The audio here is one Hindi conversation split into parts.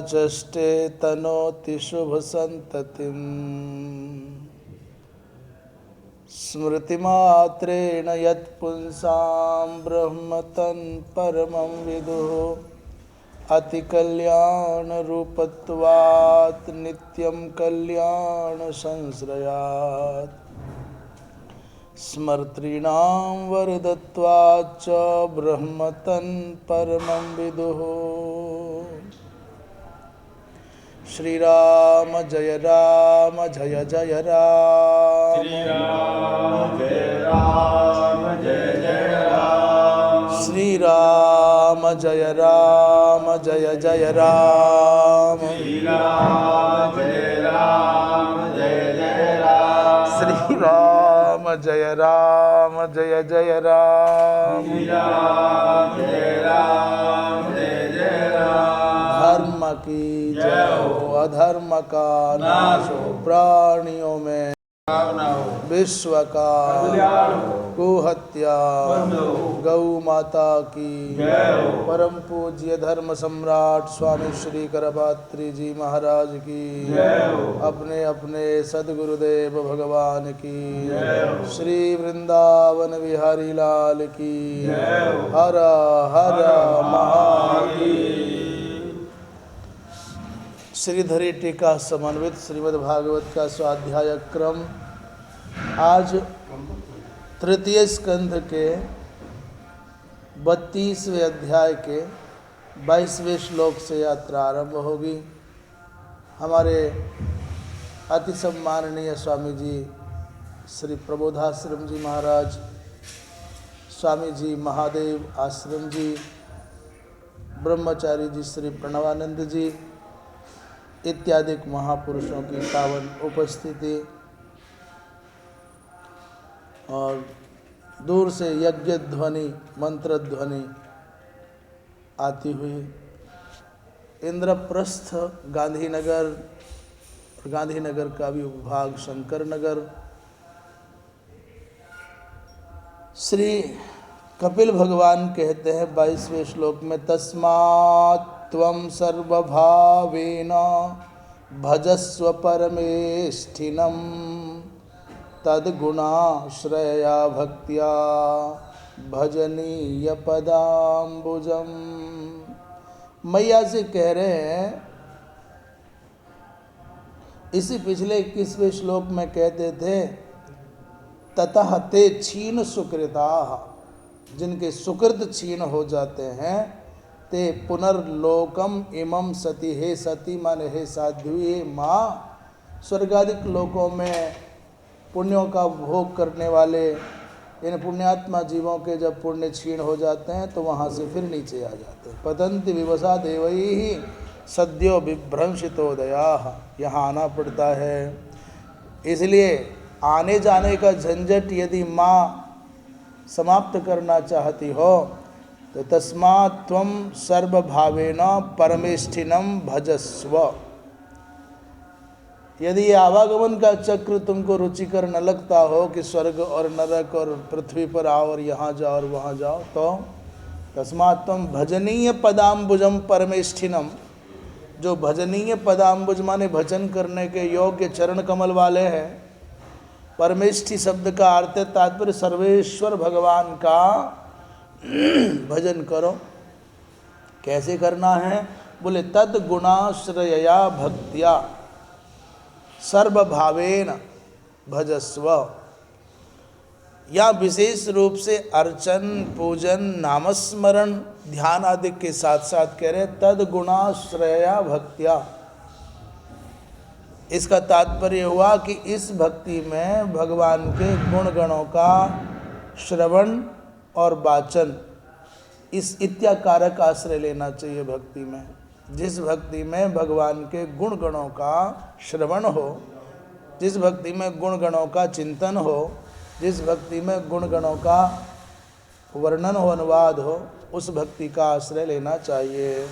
चष्टे तनोति शुभ संततिम् स्मृतिमात्रेण यत्पुंसां ब्रह्म तन् परमं विदुः अतिकल्याणरूपत्वात् नित्यं कल्याणसंश्रयात् स्मर्तॄणां वरदत्वाच्च ब्रह्म तन् परमं विदुः। श्रीराम जय जय राम। श्रीराम जय राम जय जय राम। श्रीराम जय जय राम। श्रीराम जय राम जय जय राम। श्रीराम जय जय राम। श्रीराम जय राम जय जय राम। धर्म की जय हो, अधर्म का नाश हो, प्राणियों में विश्व का गोहत्या, गौ माता की परम पूज्य धर्म सम्राट स्वामी श्री करपात्री जी महाराज की, अपने अपने सदगुरुदेव भगवान की, श्री वृंदावन बिहारी लाल की, हर हर महादेव। श्रीधरी टीका समन्वित श्रीमद्भागवत का स्वाध्याय क्रम आज तृतीय स्कंध के 32वें अध्याय के 22वें श्लोक से यात्रा आरंभ होगी। हमारे अति सम्माननीय स्वामी जी श्री प्रबोधाश्रम जी महाराज, स्वामी जी महादेव आश्रम जी, ब्रह्मचारी जी श्री प्रणवानंद जी इत्यादि महापुरुषों की पावन उपस्थिति और दूर से यज्ञ ध्वनि मंत्र ध्वनि आती हुई इंद्रप्रस्थ गांधीनगर का भी उपभाग शंकर नगर, श्री कपिल भगवान कहते हैं 22वें श्लोक में, तस्मात् त्वं सर्वभावेन भजस्व परमेष्ठिनं तद्गुणाश्रया भक्त्या भजनीय पदाम्बुजम। मैया से कह रहे हैं, इसी पिछले 21वें श्लोक में कहते थे, ततः ते क्षीण सुकृता, जिनके सुकृत क्षीण हो जाते हैं, ते पुनर्लोकम इमं सती, हे सती माने हे साध्वी, हे माँ, स्वर्गादिक लोकों में पुण्यों का भोग करने वाले इन पुण्यात्मा जीवों के जब पुण्य क्षीण हो जाते हैं तो वहाँ से फिर नीचे आ जाते हैं। पतंति विवसा देवैः सद्यो विभ्रंशितोदया, यहाँ आना पड़ता है। इसलिए आने जाने का झंझट यदि माँ समाप्त करना चाहती हो तो तस्मात् त्वं सर्वभावेन परमेष्ठिनं भजस्व। यदि ये आवागमन का चक्र तुमको रुचिकर न लगता हो कि स्वर्ग और नरक और पृथ्वी पर आओ और यहाँ जाओ और वहाँ जाओ, तो तस्मात् त्वं भजनीय पदाम्बुजम परमेष्ठिनम, जो भजनीय पदाम्बुज माने भजन करने के योग्य चरण कमल वाले हैं। परमेष्ठि शब्द का अर्थ तात्पर्य सर्वेश्वर भगवान का भजन करो। कैसे करना है? बोले तद गुणाश्रया भक्त्या सर्वभावेन भजस्व। या विशेष रूप से अर्चन, पूजन, नामस्मरण, ध्यान आदि के साथ साथ कह रहे तद गुणाश्रया भक्त्या। इसका तात्पर्य हुआ कि इस भक्ति में भगवान के गुण गणों का श्रवण और वाचन, इस इत्याकारक आश्रय लेना चाहिए भक्ति में। जिस भक्ति में भगवान के गुण गणों का श्रवण हो, जिस भक्ति में गुण गणों का चिंतन हो, जिस भक्ति में गुण गणों का वर्णन हो, अनुवाद हो, उस भक्ति का आश्रय लेना चाहिए।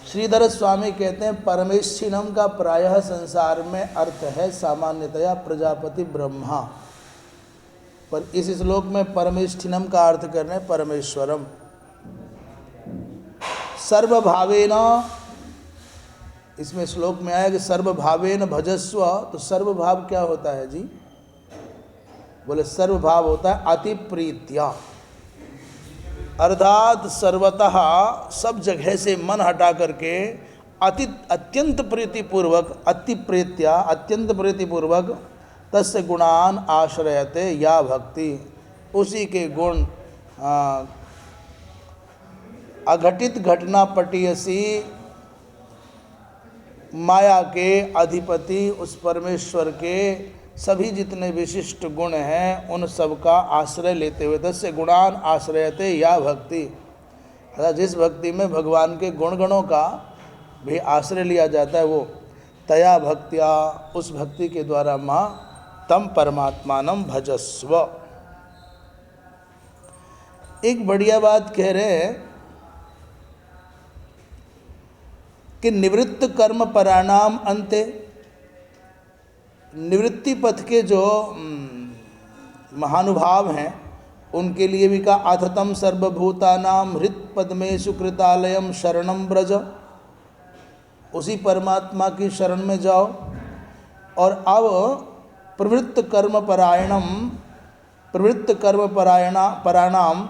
श्रीधर स्वामी कहते हैं परमेष्ठिनम का प्रायः संसार में अर्थ है सामान्यतया प्रजापति ब्रह्मा, पर इस श्लोक में परमेष्ठिनम का अर्थ कर रहे हैं परमेश्वरम। सर्वभावेन इसमें श्लोक में आया कि सर्वभावेन भजस्व, तो सर्वभाव क्या होता है जी? बोले सर्वभाव होता है अति प्रीत्या, अर्थात सर्वतः सब जगह से मन हटा करके अत्यंत प्रीतिपूर्वक, अति प्रीत्या अत्यंत प्रीतिपूर्वक तस्य गुणान आश्रयते या भक्ति, उसी के गुण अघटित घटना पटीयसी माया के अधिपति उस परमेश्वर के सभी जितने विशिष्ट गुण हैं उन सब का आश्रय लेते हुए, तस्य गुणान आश्रयते या भक्ति, अर्थात जिस भक्ति में भगवान के गुण गणों का भी आश्रय लिया जाता है वो तया भक्त्या, उस भक्ति के द्वारा माँ तम परमात्मानम भजस्व। एक बढ़िया बात कह रहे हैं कि निवृत्त कर्म पराणाम अंते, निवृत्ति पथ के जो महानुभाव हैं उनके लिए भी कहा अथतम सर्वभूतानाम हृत पद्मेषु कृतालयम शरणम ब्रज, उसी परमात्मा की शरण में जाओ। और अब प्रवृत्त कर्म परायणम, प्रवृत्त कर्म पराणाम,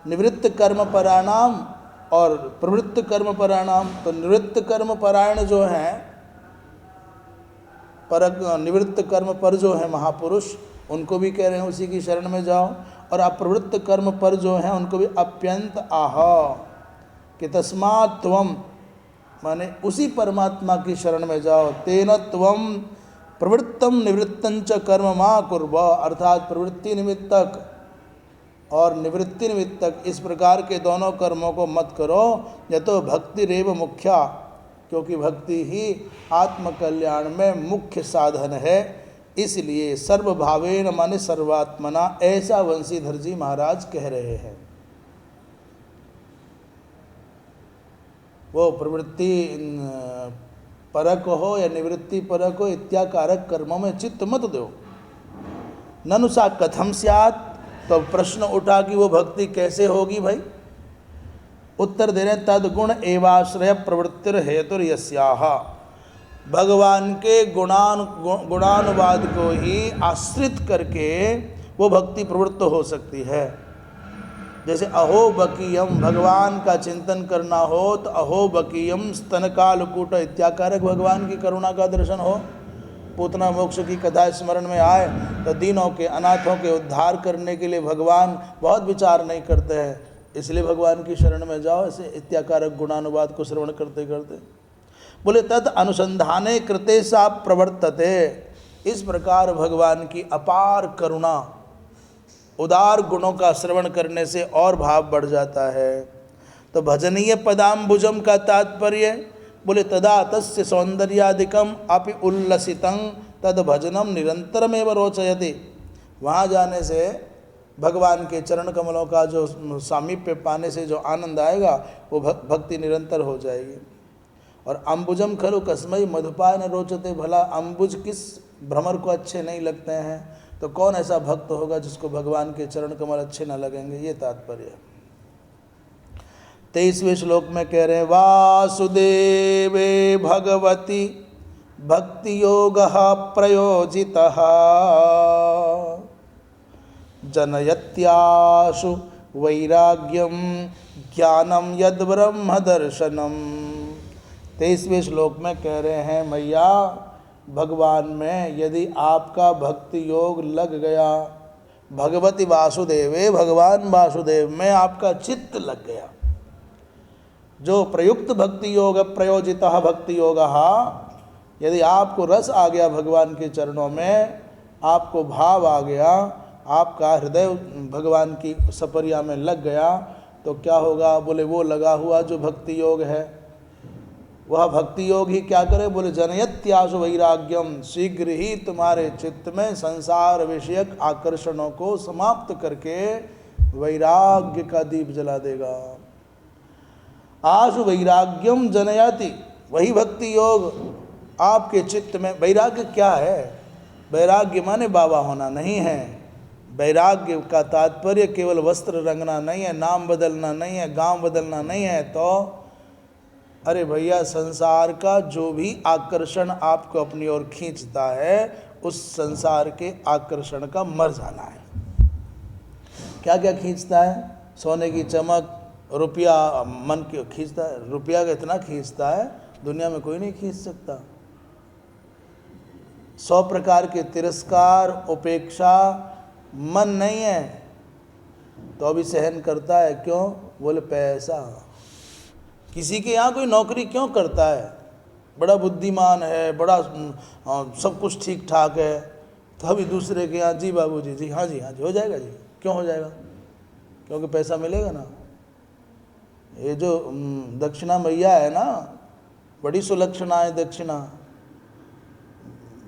निवृत्त कर्म पराणाम और प्रवृत्त कर्म परायणाम, तो निवृत्त कर्म परायण जो हैं पर, निवृत्त कर्म पर जो है महापुरुष, उनको भी कह रहे हैं उसी की शरण में जाओ। और अप्रवृत्त कर्म पर जो हैं उनको भी अप्यंत आह कि तस्मात् त्वम, माने उसी परमात्मा की शरण में जाओ। तेन त्वम प्रवृत्तम निवृत्तंच कर्म मा कुर्व, अर्थात प्रवृत्ति निमित्तक और निवृत्ति निमित्तक इस प्रकार के दोनों कर्मों को मत करो। यतो भक्ति रेव मुख्या, क्योंकि भक्ति ही आत्मकल्याण में मुख्य साधन है। इसलिए सर्वभावेन माने सर्वात्मना, ऐसा वंशीधर जी महाराज कह रहे हैं। वो प्रवृत्ति परक हो या निवृत्ति परक हो, इत्याकारक कर्मों में चित्त मत दो। ननु सा कथम स्यात्, तो प्रश्न उठा कि वो भक्ति कैसे होगी भाई? उत्तर दे रहे तद गुण एवाश्रय प्रवृत्तिर हेतुर यस्याह, भगवान के गुणानुवाद को ही आश्रित करके वो भक्ति प्रवृत्त हो सकती है। जैसे अहो बकीयम, भगवान का चिंतन करना हो तो अहो बकीयम स्तनकालकूट इत्याकारक भगवान की करुणा का दर्शन हो। पूतना मोक्ष की कथा स्मरण में आए तो दीनों के, अनाथों के उद्धार करने के लिए भगवान बहुत विचार नहीं करते हैं, इसलिए भगवान की शरण में जाओ। ऐसे इत्याकारक गुणानुवाद को श्रवण करते करते बोले तत् अनुसंधाने कृते सा प्रवर्तते, इस प्रकार भगवान की अपार करुणा, उदार गुणों का श्रवण करने से और भाव बढ़ जाता है। तो भजनीय पदाम्बुजम का तात्पर्य बोले तदा तस्य सौंदर्यादिकम अपि उल्लसितं तद भजनम निरंतरमेव रोचयति, वहाँ जाने से भगवान के चरण कमलों का जो सामीप्य पाने से जो आनंद आएगा वो भक्ति निरंतर हो जाएगी। और अम्बुजम खलु कस्मई मधुपाय न रोचते, भला अम्बुज किस भ्रमर को अच्छे नहीं लगते हैं, तो कौन ऐसा भक्त होगा जिसको भगवान के चरण कमल अच्छे न लगेंगे, ये तात्पर्य है। 23वें श्लोक में कह रहे हैं वासुदेवे भगवती भक्ति योग प्रयोजितः जनयत्याशु वैराग्यम ज्ञानम यद ब्रह्म दर्शनम। 23वें श्लोक में कह रहे हैं मैया भगवान में यदि आपका भक्ति योग लग गया, भगवती वासुदेवे, भगवान वासुदेव में आपका चित्त लग गया, जो प्रयुक्त भक्ति योग प्रयोजित भक्ति योग, यदि आपको रस आ गया भगवान के चरणों में, आपको भाव आ गया, आपका हृदय भगवान की सपरिया में लग गया, तो क्या होगा? बोले वो लगा हुआ जो भक्ति योग है वह भक्ति योग ही क्या करे? बोले जनयत्याशु वैराग्यम, शीघ्र ही तुम्हारे चित्त में संसार विषयक आकर्षणों को समाप्त करके वैराग्य का दीप जला देगा। आशु वैराग्यम जनयति, वही भक्ति योग आपके चित्त में। वैराग्य क्या है? वैराग्य माने बाबा होना नहीं है। वैराग्य का तात्पर्य केवल वस्त्र रंगना नहीं है, नाम बदलना नहीं है, गांव बदलना नहीं है, तो अरे भैया, संसार का जो भी आकर्षण आपको अपनी ओर खींचता है, उस संसार के आकर्षण का मर जाना है। क्या क्या खींचता है? सोने की चमक, रुपया मन की खींचता है। रुपया का इतना खींचता है, दुनिया में कोई नहीं खींच सकता। 100 प्रकार के तिरस्कार, उपेक्षा, मन नहीं है तो भी सहन करता है। क्यों? बोले पैसा। किसी के यहाँ कोई नौकरी क्यों करता है? बड़ा बुद्धिमान है, बड़ा सब कुछ ठीक ठाक है, तो अभी दूसरे के यहाँ जी बाबूजी, जी हाँ जी हाँ जी, हो जाएगा जी। क्यों हो जाएगा? क्योंकि पैसा मिलेगा ना। ये जो दक्षिणा मैया है ना, बड़ी सुलक्षणा है दक्षिणा,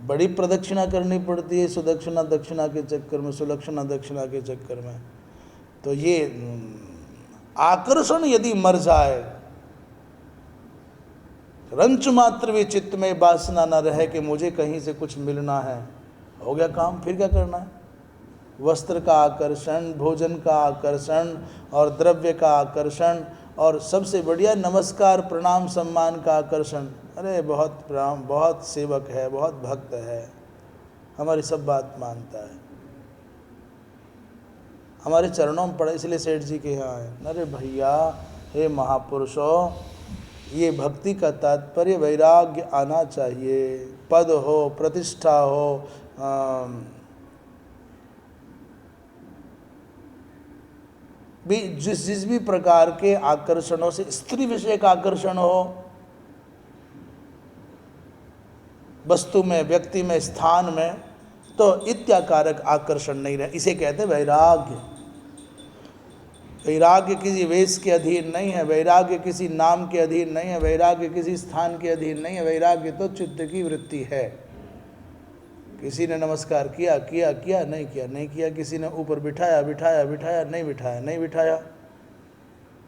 बड़ी प्रदक्षिणा करनी पड़ती है सुदक्षिणा दक्षिणा के चक्कर में, सुलक्षणा दक्षिणा के चक्कर में। तो ये आकर्षण यदि मर जाए, रंच मात्र भी चित्त में वासना न रहे कि मुझे कहीं से कुछ मिलना है, हो गया काम। फिर क्या करना है? वस्त्र का आकर्षण, भोजन का आकर्षण और द्रव्य का आकर्षण, और सबसे बढ़िया नमस्कार प्रणाम सम्मान का आकर्षण। अरे बहुत प्रणाम, बहुत सेवक है, बहुत भक्त है, हमारी सब बात मानता है, हमारे चरणों में पड़े, इसलिए सेठ जी के यहाँ है। अरे भैया, हे महापुरुषों, ये भक्ति का तात्पर्य वैराग्य आना चाहिए। पद हो, प्रतिष्ठा हो, भी जिस भी प्रकार के आकर्षणों से, स्त्री विषय का आकर्षण हो, वस्तु में, व्यक्ति में, स्थान में, तो इत्याकारक आकर्षण नहीं रहे। इसे कहते हैं वैराग्य। वैराग्य किसी वेश के अधीन नहीं है, वैराग्य किसी नाम के अधीन नहीं है, वैराग्य किसी स्थान के अधीन नहीं है। वैराग्य तो चित्त की वृत्ति है। किसी ने नमस्कार किया किया किया, नहीं किया नहीं किया, किसी ने ऊपर बिठाया बिठाया बिठाया, नहीं बिठाया नहीं बिठाया।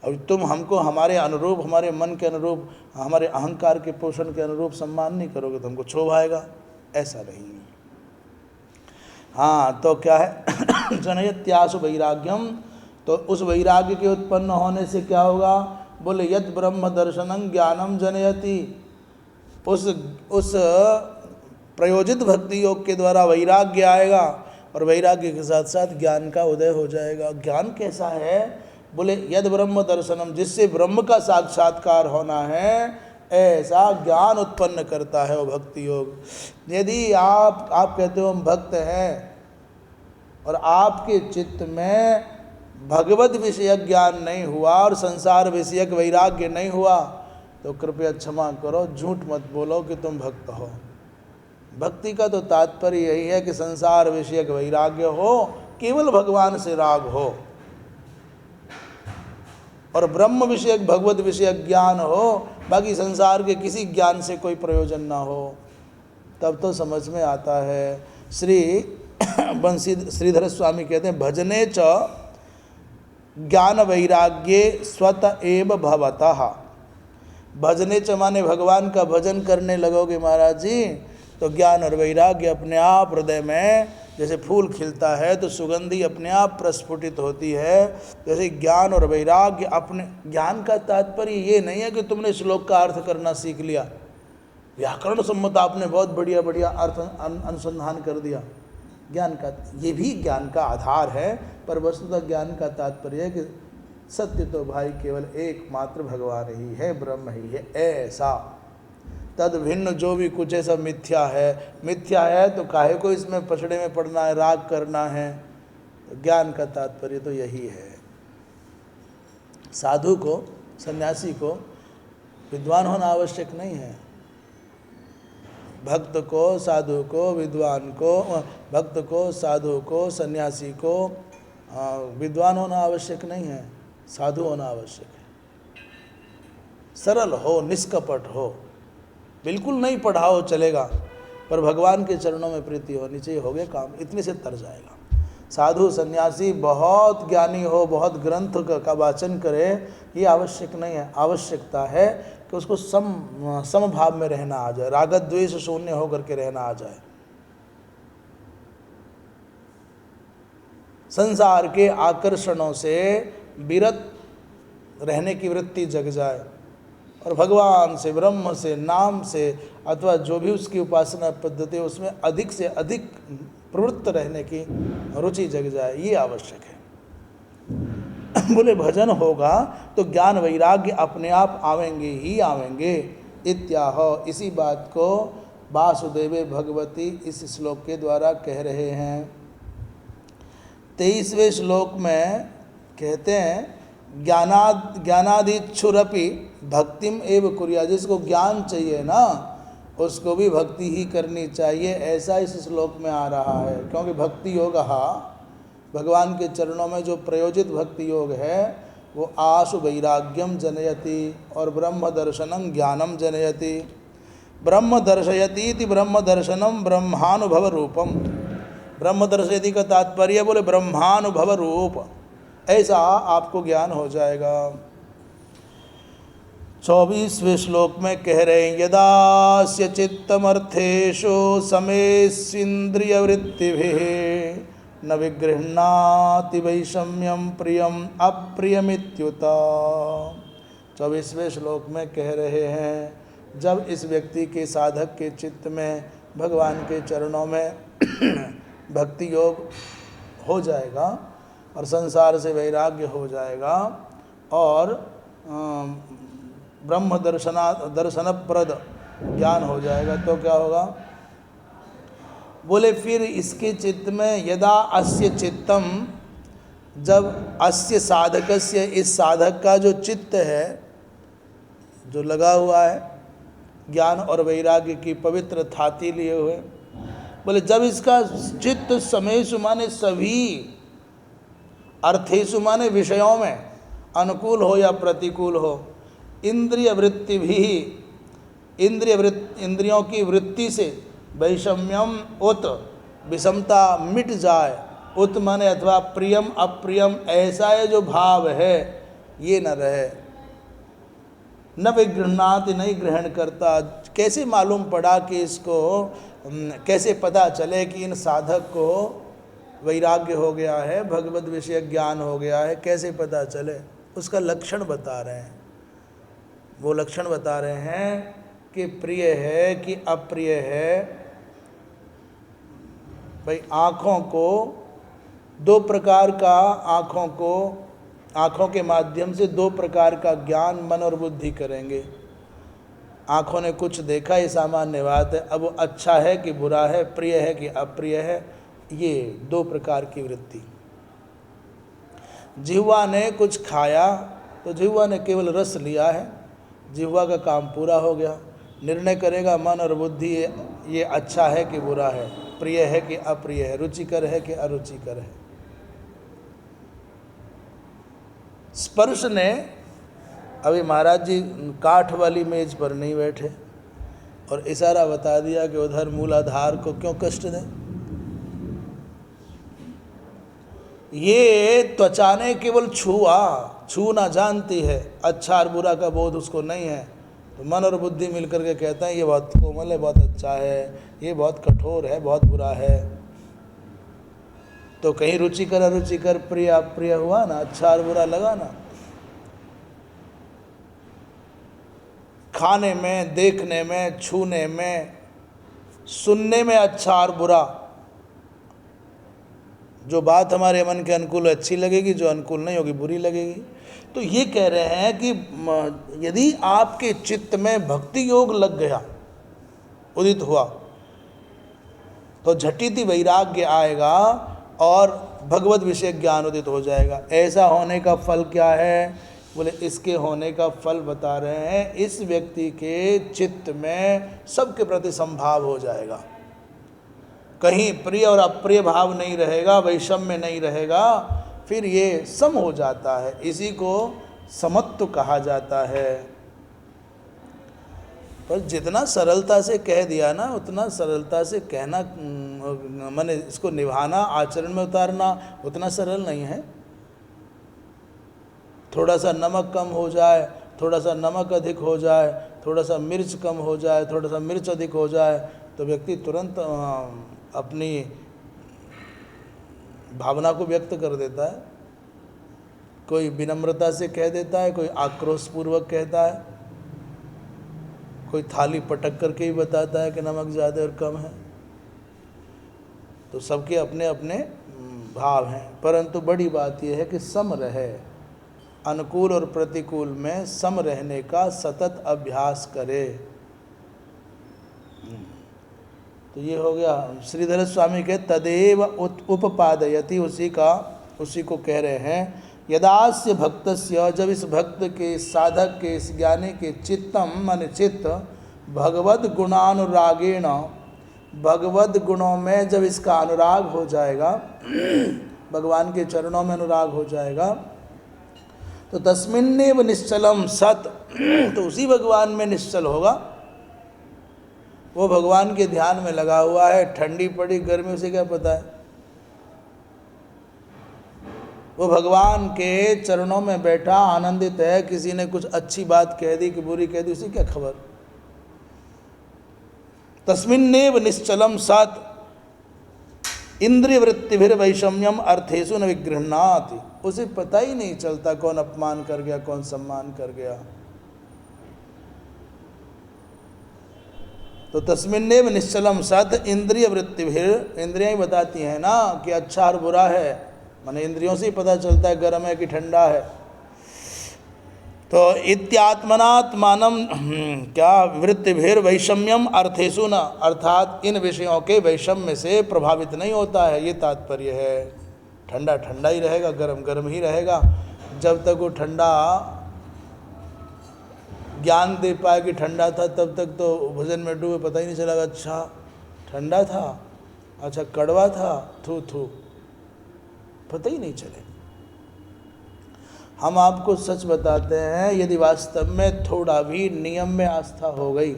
अब तुम हमको हमारे अनुरूप, हमारे मन के अनुरूप, हमारे अहंकार के पोषण के अनुरूप सम्मान नहीं करोगे तो हमको क्षोभ आएगा। ऐसा नहीं है। हाँ, तो क्या है? जनयत्यासु वैराग्यम। तो उस वैराग्य के उत्पन्न होने से क्या होगा? बोले यद ब्रह्म दर्शनं ज्ञानम जनयति। उस प्रयोजित भक्ति योग के द्वारा वैराग्य आएगा, और वैराग्य के साथ साथ ज्ञान का उदय हो जाएगा। ज्ञान कैसा है? बोले यद ब्रह्म दर्शनम, जिससे ब्रह्म का साक्षात्कार होना है, ऐसा ज्ञान उत्पन्न करता है वो भक्ति योग। यदि आप कहते हो हम भक्त हैं, और आपके चित्त में भगवत विषयक ज्ञान नहीं हुआ और संसार विषयक वैराग्य नहीं हुआ, तो कृपया क्षमा करो, झूठ मत बोलो कि तुम भक्त हो। भक्ति का तो तात्पर्य यही है कि संसार विषयक वैराग्य हो, केवल भगवान से राग हो, और ब्रह्म विषयक भगवत विषयक ज्ञान हो, बाकी संसार के किसी ज्ञान से कोई प्रयोजन ना हो। तब तो समझ में आता है। श्री बंसी श्रीधर स्वामी कहते हैं, भजने च ज्ञान वैराग्ये स्वत एव भवतः। भजने च माने भगवान का भजन करने लगोगे महाराज जी, तो ज्ञान और वैराग्य अपने आप हृदय में, जैसे फूल खिलता है तो सुगंधी अपने आप प्रस्फुटित होती है, जैसे ज्ञान और वैराग्य अपने। ज्ञान का तात्पर्य ये नहीं है कि तुमने श्लोक का अर्थ करना सीख लिया, व्याकरण सम्मत आपने बहुत बढ़िया बढ़िया अर्थ अनुसंधान कर दिया। ज्ञान का, ये भी ज्ञान का आधार है, पर वस्तुतः ज्ञान का तात्पर्य है कि सत्य तो भाई केवल एकमात्र भगवान ही है, ब्रह्म ही है। ऐसा तद भिन्न जो भी कुछ है सब मिथ्या है। मिथ्या है तो काहे को इसमें पछड़े में पड़ना है, राग करना है। तो ज्ञान का तात्पर्य तो यही है। साधु को, सन्यासी को विद्वान होना आवश्यक नहीं है। भक्त को, साधु को, विद्वान को, भक्त को, साधु को, सन्यासी को विद्वान होना आवश्यक नहीं है, साधु होना आवश्यक है। सरल हो, निष्कपट हो, बिल्कुल नहीं पढ़ा हो चलेगा, पर भगवान के चरणों में प्रीति होनी चाहिए, हो गया काम, इतने से तर जाएगा। साधु सन्यासी बहुत ज्ञानी हो, बहुत ग्रंथ का वाचन करे, ये आवश्यक नहीं है। आवश्यकता है कि उसको समभाव में रहना आ जाए, रागत द्वेष शून्य होकर के रहना आ जाए, संसार के आकर्षणों से विरत रहने की वृत्ति जग जाए, और भगवान से, ब्रह्म से, नाम से अथवा जो भी उसकी उपासना पद्धति है उसमें अधिक से अधिक प्रवृत्त रहने की रुचि जग जाए, ये आवश्यक है। बोले भजन होगा तो ज्ञान वैराग्य अपने आप आवेंगे ही आवेंगे। इत्याह, इसी बात को वासुदेवे भगवती इस श्लोक के द्वारा कह रहे हैं। 23वें श्लोक में कहते हैं ज्ञानादिच्छुरपि भक्तिम एव कुर्या, जिसको ज्ञान चाहिए ना उसको भी भक्ति ही करनी चाहिए, ऐसा इस श्लोक में आ रहा है। क्योंकि भक्ति योग, भगवान के चरणों में जो प्रयोजित भक्ति योग है वो आशु वैराग्यम जनयति और ब्रह्म दर्शनम ज्ञानम जनयति। ब्रह्म दर्शयति इति ब्रह्म दर्शनम ब्रह्मानुभव रूपम। ब्रह्म दर्शयति का तात्पर्य बोले ब्रह्मानुभव रूप, ऐसा आपको ज्ञान हो जाएगा। 24वें श्लोक में कह रहे हैं यदास्य चित्तमर्थेषु समेस्विन्द्रियवृत्तिभिः न विगृह्णाति वैषम्यम प्रियम अप्रियमित्युत। 24वें श्लोक में कह रहे हैं जब इस व्यक्ति के साधक के चित्त में भगवान के चरणों में भक्ति योग हो जाएगा और संसार से वैराग्य हो जाएगा और ब्रह्म दर्शनप्रद ज्ञान हो जाएगा, तो क्या होगा? बोले फिर इसके चित्त में यदा अस्य चित्तम, जब अस्य साधकस्य, इस साधक का जो चित्त है जो लगा हुआ है ज्ञान और वैराग्य की पवित्र थाती लिए हुए, बोले जब इसका चित्त समेषु माने सभी, अर्थेषु माने विषयों में अनुकूल हो या प्रतिकूल हो, इंद्रिय वृत्ति भी, इंद्रियों की वृत्ति से वैषम्यम उत, विषमता मिट जाए, उत माने अथवा प्रियम अप्रियम, ऐसा ये जो भाव है ये न रहे। न विगृह्णाति, नहीं ग्रहण करता। कैसे मालूम पड़ा कि इसको, कैसे पता चले कि इन साधक को वैराग्य हो गया है, भगवत विषय ज्ञान हो गया है, कैसे पता चले? उसका लक्षण बता रहे हैं। वो लक्षण बता रहे हैं कि प्रिय है कि अप्रिय है। भाई आँखों को दो प्रकार का, आँखों के माध्यम से दो प्रकार का ज्ञान मन और बुद्धि करेंगे। आँखों ने कुछ देखा, ये सामान्य बात है। अब वो अच्छा है कि बुरा है, प्रिय है कि अप्रिय है, ये दो प्रकार की वृत्ति। जिह्वा ने कुछ खाया तो जिह्वा ने केवल रस लिया है, जिह्वा का काम पूरा हो गया। निर्णय करेगा मन और बुद्धि ये अच्छा है कि बुरा है, प्रिय है कि अप्रिय है, रुचिकर है कि अरुचिकर है। स्पर्श ने, अभी महाराज जी काठ वाली मेज पर नहीं बैठे और इशारा बता दिया कि उधर मूलाधार को क्यों कष्ट दें। ये त्वचा ने केवल छूना जानती है, अच्छा और बुरा का बोध उसको नहीं है, तो मन और बुद्धि मिलकर के कहता है ये बहुत कोमल है, बहुत अच्छा है, ये बहुत कठोर है, बहुत बुरा है। तो कहीं रुचिकर अरुचिकर, प्रिय अप्रिय हुआ ना, अच्छा और बुरा लगा ना। खाने में, देखने में, छूने में, सुनने में अच्छा और बुरा, जो बात हमारे मन के अनुकूल अच्छी लगेगी, जो अनुकूल नहीं होगी बुरी लगेगी। तो ये कह रहे हैं कि यदि आपके चित्त में भक्ति योग लग गया, उदित हुआ, तो झटिति वैराग्य आएगा और भगवत विषय ज्ञान उदित हो जाएगा। ऐसा होने का फल क्या है? बोले इसके होने का फल बता रहे हैं, इस व्यक्ति के चित्त में सबके प्रति संभाव हो जाएगा, कहीं प्रिय और अप्रिय भाव नहीं रहेगा, वैषम्य नहीं रहेगा, फिर ये सम हो जाता है। इसी को समत्व कहा जाता है। पर जितना सरलता से कह दिया ना, उतना सरलता से कहना, माने इसको निभाना, आचरण में उतारना उतना सरल नहीं है। थोड़ा सा नमक कम हो जाए, थोड़ा सा नमक अधिक हो जाए, थोड़ा सा मिर्च कम हो जाए, थोड़ा सा मिर्च अधिक हो जाए, तो व्यक्ति तुरंत अपनी भावना को व्यक्त कर देता है। कोई विनम्रता से कह देता है, कोई आक्रोशपूर्वक कहता है। कोई थाली पटक करके ही बताता है कि नमक ज़्यादा और कम है। तो सबके अपने अपने भाव हैं, परंतु बड़ी बात यह है कि सम रहे, अनुकूल और प्रतिकूल में सम रहने का सतत अभ्यास करे। तो ये हो गया श्रीधर स्वामी के तदेव उपपादयति, उसी को कह रहे हैं। यदास्य भक्तस्य, जब इस भक्त के, साधक के, इस ज्ञानी के चित्तम मन चित्त भगवद गुणानुरागेण, भगवद गुणों में जब इसका अनुराग हो जाएगा, भगवान के चरणों में अनुराग हो जाएगा, तो तस्मिन्नेव निश्चलम सत, तो उसी भगवान में निश्चल होगा। वो भगवान के ध्यान में लगा हुआ है, ठंडी पड़ी गर्मी उसे क्या पता है। वो भगवान के चरणों में बैठा आनंदित है, किसी ने कुछ अच्छी बात कह दी कि बुरी कह दी, उसे क्या खबर। तस्मिन्नेव निश्चलम सत इंद्रिय वृत्तिभिर वैषम्यम अर्थेषु न विगृह्णाति, उसे पता ही नहीं चलता कौन अपमान कर गया कौन सम्मान कर गया। तो तस्मिन्नेव निश्चलम सत इंद्रिय वृत्तिभिर, इंद्रियां ही बताती हैं ना कि अच्छा और बुरा है, माने इंद्रियों से ही पता चलता है गर्म है कि ठंडा है। तो इत्यात्मनात्मानम क्या वृत्तिभिर वैषम्यम अर्थेषु न, अर्थात इन विषयों के वैषम्य से प्रभावित नहीं होता है, ये तात्पर्य है। ठंडा ठंडा ही रहेगा, गर्म गर्म ही रहेगा। जब तक वो ठंडा ज्ञान दे पाए कि ठंडा था, तब तक तो भजन में डूबे, पता ही नहीं चला अच्छा ठंडा था, अच्छा कड़वा था, थू थू, पता ही नहीं चले। हम आपको सच बताते हैं, यदि वास्तव में थोड़ा भी नियम में आस्था हो गई,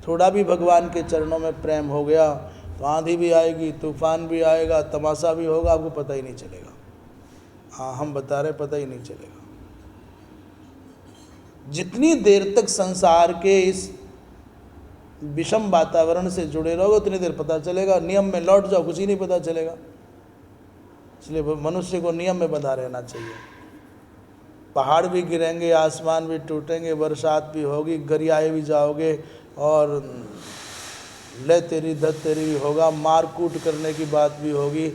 थोड़ा भी भगवान के चरणों में प्रेम हो गया, तो आंधी भी आएगी, तूफान भी आएगा, तमाशा भी होगा, आपको पता ही नहीं चलेगा। हाँ, हम बता रहे, पता ही नहीं चलेगा। जितनी देर तक संसार के इस विषम वातावरण से जुड़े रहोगे, उतनी देर पता चलेगा। नियम में लौट जाओ, कुछ ही नहीं पता चलेगा। इसलिए मनुष्य को नियम में बंधा रहना चाहिए। पहाड़ भी गिरेंगे, आसमान भी टूटेंगे, बरसात भी होगी, गरियाए भी जाओगे, और ले तेरी धत तेरी भी होगा, मार कूट करने की बात भी होगी,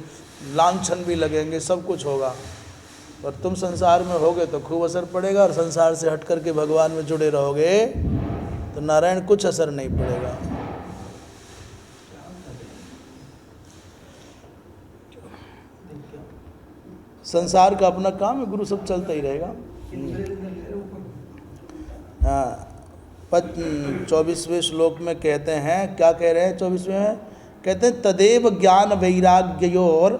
लांछन भी लगेंगे, सब कुछ होगा। पर तुम संसार में होगे तो खूब असर पड़ेगा, और संसार से हट करके भगवान में जुड़े रहोगे तो नारायण कुछ असर नहीं पड़ेगा। संसार का अपना काम है, गुरु सब चलता ही रहेगा। हाँ, 24वें श्लोक में कहते हैं, क्या कह रहे हैं 24वें में? कहते हैं तदेव ज्ञान वैराग्योर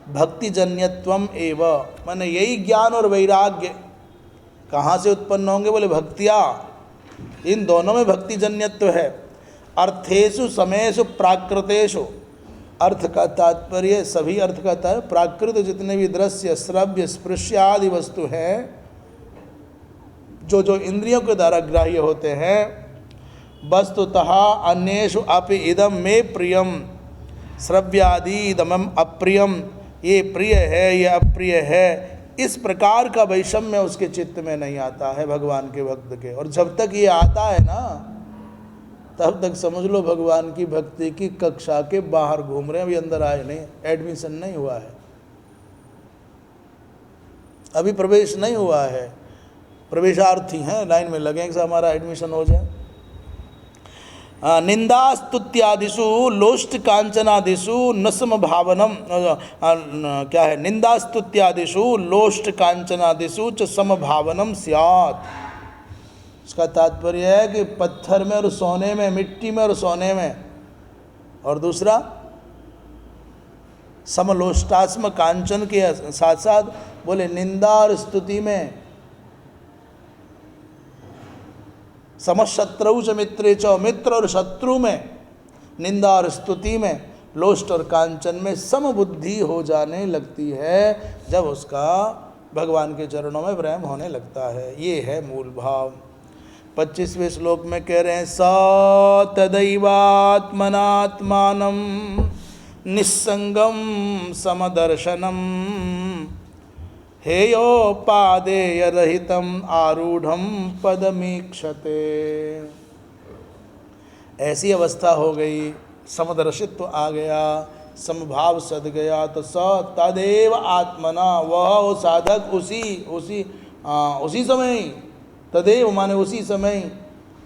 भक्तिजन्यत्वम एव, माने यही ज्ञान और वैराग्य कहाँ से उत्पन्न होंगे? बोले भक्तिया, इन दोनों में भक्तिजन्यत्व है। अर्थेषु समेषु प्राकृतेषु, अर्थ का तात्पर्य, सभी अर्थ का तात्पर्य प्राकृत, जितने भी दृश्य श्रव्य स्पृश्य आदि वस्तु हैं, जो जो इंद्रियों के द्वारा ग्राह्य होते हैं, वस्तुतः अन्येषु अपि इदम में प्रियम श्रव्यादि इदमम अप्रियम, ये प्रिय है ये अप्रिय है, इस प्रकार का वैषम्य उसके चित्त में नहीं आता है भगवान के भक्त के। और जब तक ये आता है ना, तब तक समझ लो भगवान की भक्ति की कक्षा के बाहर घूम रहे हैं, अभी अंदर आए नहीं, एडमिशन नहीं हुआ है, अभी प्रवेश नहीं हुआ है, प्रवेशार्थी हैं, लाइन में लगे कि हमारा एडमिशन हो जाए। निंदास्तुत्यादिषु लोष्ट कांचनादिषु न समभावनम, क्या है? निंदास्तुत्यादिषु लोष्ट कांचनादिषु च समभावनम स्यात्। इसका तात्पर्य है कि पत्थर में और सोने में, मिट्टी में और सोने में, और दूसरा समलोष्टास्म कांचन के साथ साथ बोले निंदा और स्तुति में, समशत्रु च मित्रे च, मित्र और शत्रु में, निंदा और स्तुति में, लोष्ट और कांचन में समबुद्धि हो जाने लगती है जब उसका भगवान के चरणों में प्रेम होने लगता है। ये है मूल भाव। 25वें श्लोक में कह रहे हैं स तदैवात्मनात्मानं निस्संगम समदर्शनम हेयोपादेय रहितम आरूढ़म पदमीक्षते। ऐसी अवस्था हो गई, समदर्शित्व आ गया, समभाव सद गया, तो स तदेव आत्मना, वह वो साधक उसी समय ही, तदेव माने उसी समय,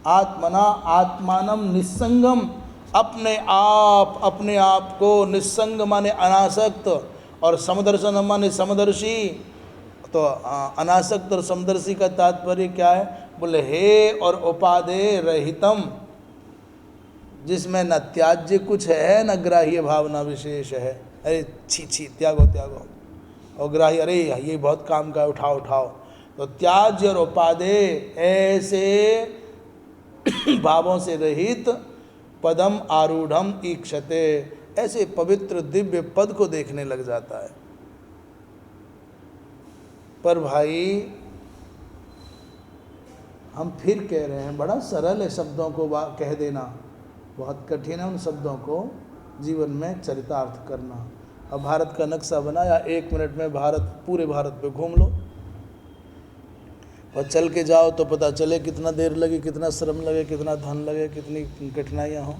आत्मना आत्मानम निस्संगम, अपने आप को, निस्संग माने अनासक्त, और समदर्शन माने समदर्शी। तो अनासक्त और समदर्शी का तात्पर्य क्या है? बोले हे और उपादेय रहितम, जिसमें न त्याज्य कुछ है न ग्राह्य भावना विशेष है। अरे छी त्यागो त्यागो, और ग्राह्य अरे ये बहुत काम का, उठाओ उठाओ। तो त्याज्य और उपादेय ऐसे भावों से रहित पदम आरूढ़म ईक्षते, ऐसे पवित्र दिव्य पद को देखने लग जाता है। पर भाई हम फिर कह रहे हैं, बड़ा सरल है शब्दों को कह देना, बहुत कठिन है उन शब्दों को जीवन में चरितार्थ करना। अब भारत का नक्शा बनाया, 1 मिनट में पूरे भारत पे घूम लो और चल के जाओ तो पता चले कितना देर लगे, कितना श्रम लगे, कितना धन लगे, कितनी कठिनाइयाँ हों।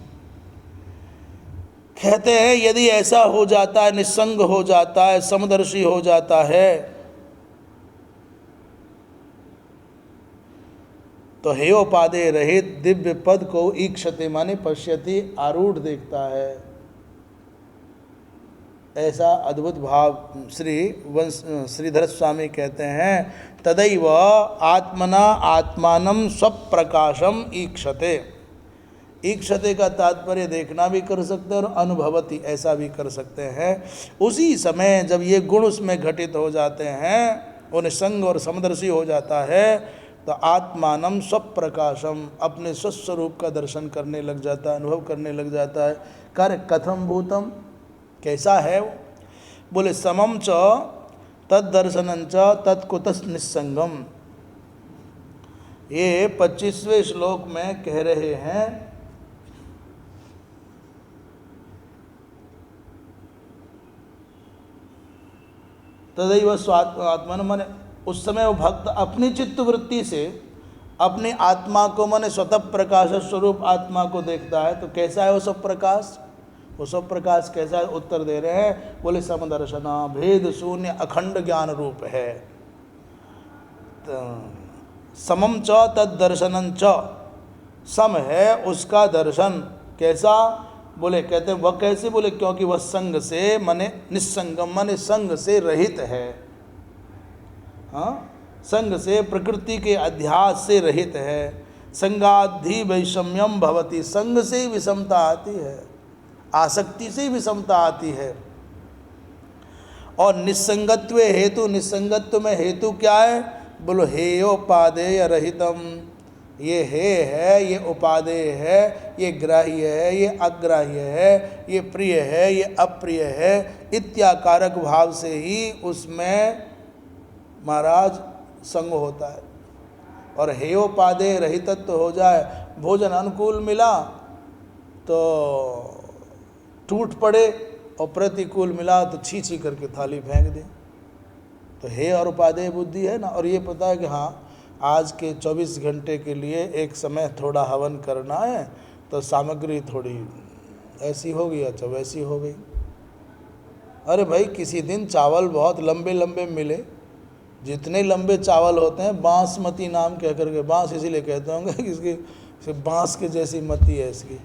कहते हैं यदि ऐसा हो जाता है, निस्संग हो जाता है, समदर्शी हो जाता है, तो हेयोपादेय रहित दिव्य पद को ईक्षते माने पश्यति, आरूढ़ देखता है। ऐसा अद्भुत भाव श्रीधर स्वामी कहते हैं, तदैव आत्मना आत्मानम स्वप्रकाशम ईक्षते। ईक्षते का तात्पर्य देखना भी कर सकते हैं और अनुभवति ऐसा भी कर सकते हैं। उसी समय जब ये गुण उसमें घटित हो जाते हैं, वो निसंग और समदर्शी हो जाता है, तो आत्मानम स्वप्रकाशम, अपने स्वस्वरूप का दर्शन करने लग जाता है, अनुभव करने लग जाता है। कार्य कथम भूतम, कैसा है वो? बोले समम च तद्दर्शनं च तत्कुतः निस्संगम। ये 25वें श्लोक में कह रहे हैं, तदैव स्वात्मन, माने उस समय वो भक्त अपनी चित्त वृत्ति से अपनी आत्मा को, माने स्वतः प्रकाश स्वरूप आत्मा को देखता है। तो कैसा है वो सब प्रकाश? वो सब प्रकाश कैसा है? उत्तर दे रहे हैं, बोले समदर्शना, भेद शून्य अखंड ज्ञान रूप है। तो समम च तद्दर्शनं च, सम है उसका दर्शन। कैसा? बोले कहते हैं वह कैसे? बोले क्योंकि वह संग से माने निस्संगम, माने संग से रहित है। हाँ, संग से, प्रकृति के अध्यास से रहित है। संगाधि वैषम्यम भवति, संग से ही विषमता आती है, आसक्ति से ही विषमता आती है। और निस्संगत्व हेतु, निस्संगत्व में हेतु क्या है? बोलो हेयोपादेय रहितम, ये हे है, ये उपादेय है, ये ग्राह्य है, ये अग्राह्य है, ये प्रिय है, ये अप्रिय है, इत्याकारक भाव से ही उसमें महाराज संग होता है। और हेयोपादेय रहितत्व हो जाए, भोजन अनुकूल मिला तो टूट पड़े, और प्रतिकूल मिला तो छी छी करके थाली फेंक दे। तो हे और उपादेय बुद्धि है ना। और ये पता है कि हाँ, आज के 24 घंटे के लिए एक समय थोड़ा हवन करना है, तो सामग्री थोड़ी ऐसी होगी, अच्छा वैसी हो गई। अरे भाई, किसी दिन चावल बहुत लंबे लंबे मिले, जितने लंबे चावल होते हैं, बांसमती नाम कह करके, बांस इसीलिए कहते होंगे कि इसकी बांस के जैसी मती है इसकी।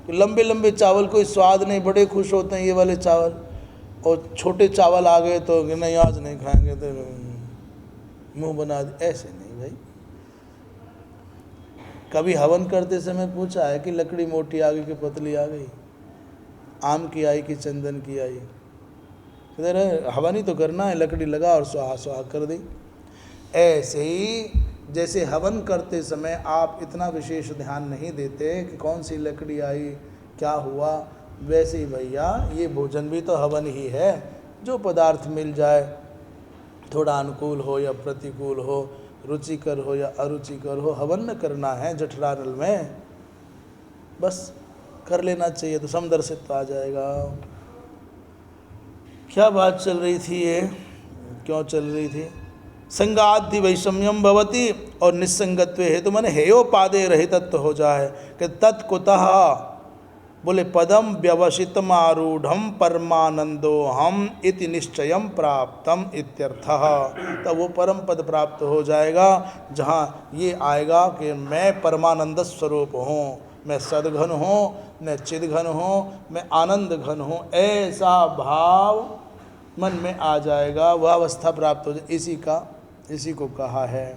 तो लंबे लंबे चावल, कोई स्वाद नहीं, बड़े खुश होते हैं ये वाले चावल। और छोटे चावल आ गए तो नहीं, आज नहीं खाएंगे, तो मुंह बना दे। ऐसे नहीं भाई। कभी हवन करते समय पूछा है कि लकड़ी मोटी आ गई कि पतली आ गई, आम की आई कि चंदन की आई? हवन ही तो करना है, लकड़ी लगा और सुहा सुहा कर दी। ऐसे ही जैसे हवन करते समय आप इतना विशेष ध्यान नहीं देते कि कौन सी लकड़ी आई, क्या हुआ, वैसे ही भैया ये भोजन भी तो हवन ही है। जो पदार्थ मिल जाए, थोड़ा अनुकूल हो या प्रतिकूल हो, रुचिकर हो या अरुचिकर हो, हवन न करना है जठरानल में, बस कर लेना चाहिए, तो समदर्शित्व आ जाएगा। क्या बात चल रही थी ये, क्यों चल रही थी? संगादि वैषम्यम भवति, और निस्संगत्व हेतु माने हेयोपादे रहितत्व हो जाए कि तत्कुतः, बोले पदम व्यवसितम आरूढ़ परमानंदो हम इति निश्चयम प्राप्तम इत्यर्थः। तब वो परम पद प्राप्त हो जाएगा जहाँ ये आएगा कि मैं परमानंद स्वरूप हूँ, मैं सद्घन हूँ, मैं चिद्घन हूँ, मैं आनंद घन हूँ, ऐसा भाव मन में आ जाएगा, वह अवस्था प्राप्त हो जाए। इसी को कहा है।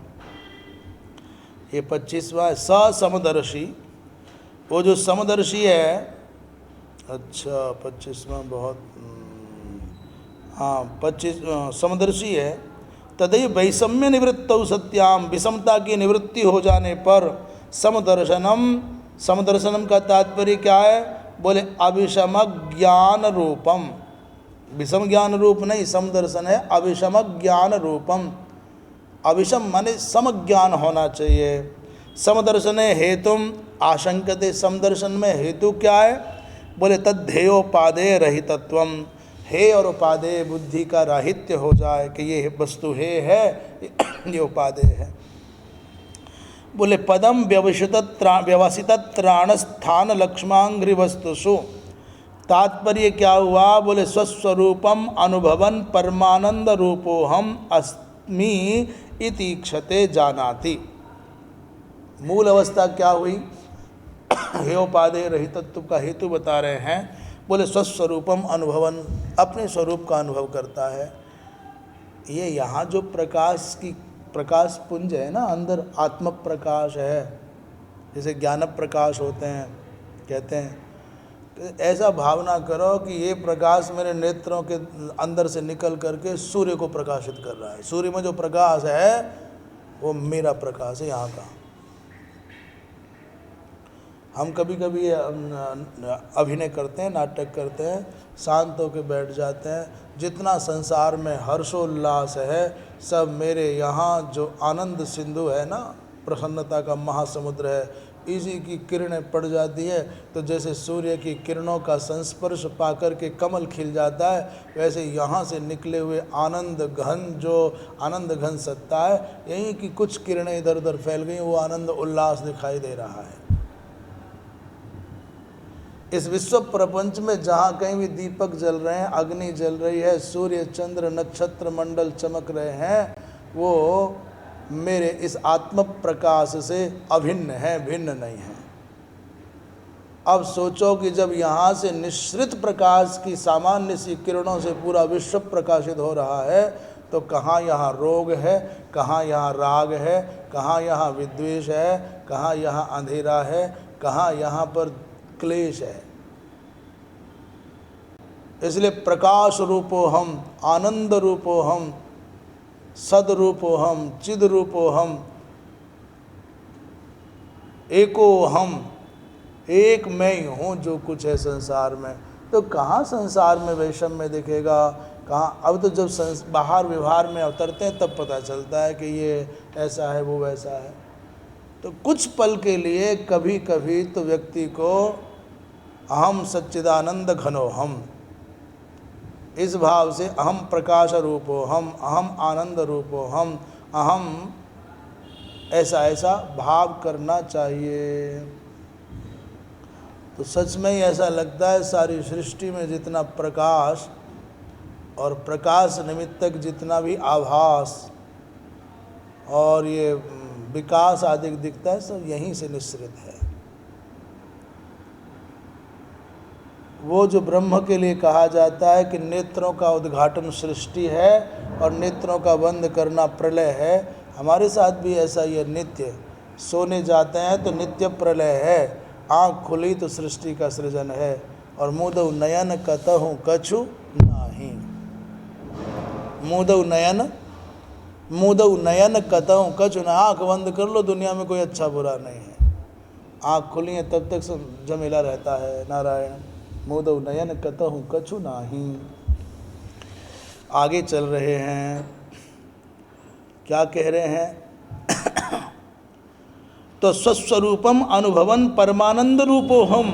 ये 25वां समदर्शी। वो जो समदर्शी है, अच्छा 25वां बहुत, हाँ 25 समदर्शी है। तदई वैषम्य निवृत्तौ सत्याम, विषमता की निवृत्ति हो जाने पर समदर्शनम का तात्पर्य क्या है? बोले अविषम ज्ञान रूपम। विषम ज्ञान रूप नहीं, समदर्शन है अविषम ज्ञान रूपम। अविषम माने समज्ञान होना चाहिए। समदर्शन हेतुम आशंकते, समदर्शन में हेतु क्या है? बोले तद्धेयोपादेय रहितत्वम, हे और उपादेय बुद्धि का राहित्य हो जाए कि ये वस्तु हे है, ये उपादेय है। बोले पदम व्यवसित त्राण स्थान लक्ष्मांग्रि वस्तुषु, तात्पर्य क्या हुआ? बोले स्वस्वरूपम अनुभवन परमानंद रूपोहम अस्मि इति क्षते जानाति। मूल अवस्था क्या हुई? हेयोपादेय रहितत्व का हेतु बता रहे हैं। बोले स्वस्वरूपम अनुभवन, अपने स्वरूप का अनुभव करता है। ये यहाँ जो प्रकाश पुंज है ना, अंदर आत्म प्रकाश है, जैसे ज्ञान प्रकाश होते हैं, कहते हैं। ऐसा भावना करो कि ये प्रकाश मेरे नेत्रों के अंदर से निकल करके सूर्य को प्रकाशित कर रहा है। सूर्य में जो प्रकाश है वो मेरा प्रकाश है यहाँ का। हम कभी कभी अभिनय करते हैं, नाटक करते हैं, शांत होकर बैठ जाते हैं। जितना संसार में हर्षोल्लास है सब मेरे यहाँ जो आनंद सिंधु है ना, प्रसन्नता का महासमुद्र है, इसी की किरणें पड़ जाती है तो जैसे सूर्य की किरणों का संस्पर्श पाकर के कमल खिल जाता है, वैसे यहाँ से निकले हुए आनंद घन जो आनंद घन सत्ता है, यहीं की कुछ किरणें इधर उधर फैल गई, वो आनंद उल्लास दिखाई दे रहा है। इस विश्व प्रपंच में जहाँ कहीं भी दीपक जल रहे हैं, अग्नि जल रही है, सूर्य चंद्र नक्षत्र मंडल चमक रहे हैं, वो मेरे इस आत्म प्रकाश से अभिन्न है, भिन्न नहीं है। अब सोचो कि जब यहाँ से निश्रित प्रकाश की सामान्य सी किरणों से पूरा विश्व प्रकाशित हो रहा है, तो कहाँ यहाँ रोग है, कहाँ यहाँ राग है, कहाँ यहाँ विद्वेष है, कहाँ यहाँ अंधेरा है, कहाँ यहाँ पर क्लेश है। इसलिए प्रकाश रूपो हम, आनंद रूपो हम, सद रूपो हम, चिद रूपो हम, एको हम, एक मैं ही हूँ जो कुछ है संसार में। तो कहाँ संसार में वैषम्य दिखेगा? कहाँ? अब तो जब बाहर व्यवहार में उतरते हैं तब पता चलता है कि ये ऐसा है, वो वैसा है। तो कुछ पल के लिए कभी कभी तो व्यक्ति को अहम सच्चिदानंद घनो हम, इस भाव से अहम प्रकाश रूपो हम, अहम आनंद रूपो हम, अहम ऐसा ऐसा भाव करना चाहिए। तो सच में ही ऐसा लगता है सारी सृष्टि में जितना प्रकाश और प्रकाश निमित्तक जितना भी आभास और ये विकास आदि दिखता है, सब यहीं से निश्रित है। वो जो ब्रह्म के लिए कहा जाता है कि नेत्रों का उद्घाटन सृष्टि है और नेत्रों का बंद करना प्रलय है, हमारे साथ भी ऐसा ही है। नित्य सोने जाते हैं तो नित्य प्रलय है, आँख खुली तो सृष्टि का सृजन है। और मुदौ नयन कतहु कछु नाही, मुदौ नयन कतहु कछु ना, आँख बंद कर लो, दुनिया में कोई अच्छा बुरा नहीं है। आँख खुली है तब तक सब जमेला रहता है। नारायण मुदौ नयन कतहु कछु नाही। आगे चल रहे हैं, क्या कह रहे हैं? तो स्वस्वरूपम अनुभवन परमानंद रूपो हम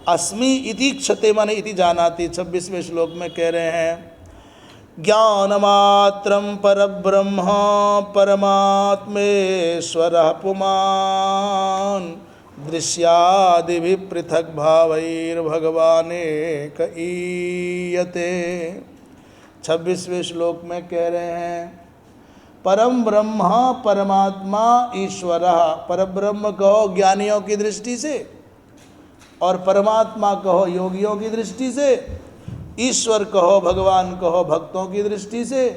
अस्मि इति क्षते माने इति जानाति। 26वें श्लोक में कह रहे हैं ज्ञानमात्रं परब्रह्म परमात्मेश्वरः पुमान् दृश्यादिभिः पृथक् भावैर्भगवानेक ईयते। 26वें श्लोक में कह रहे हैं परम ब्रह्म परमात्मा ईश्वर, परब्रह्म कहो ज्ञानियों की दृष्टि से और परमात्मा कहो योगियों की दृष्टि से, ईश्वर कहो भगवान कहो भक्तों की दृष्टि से,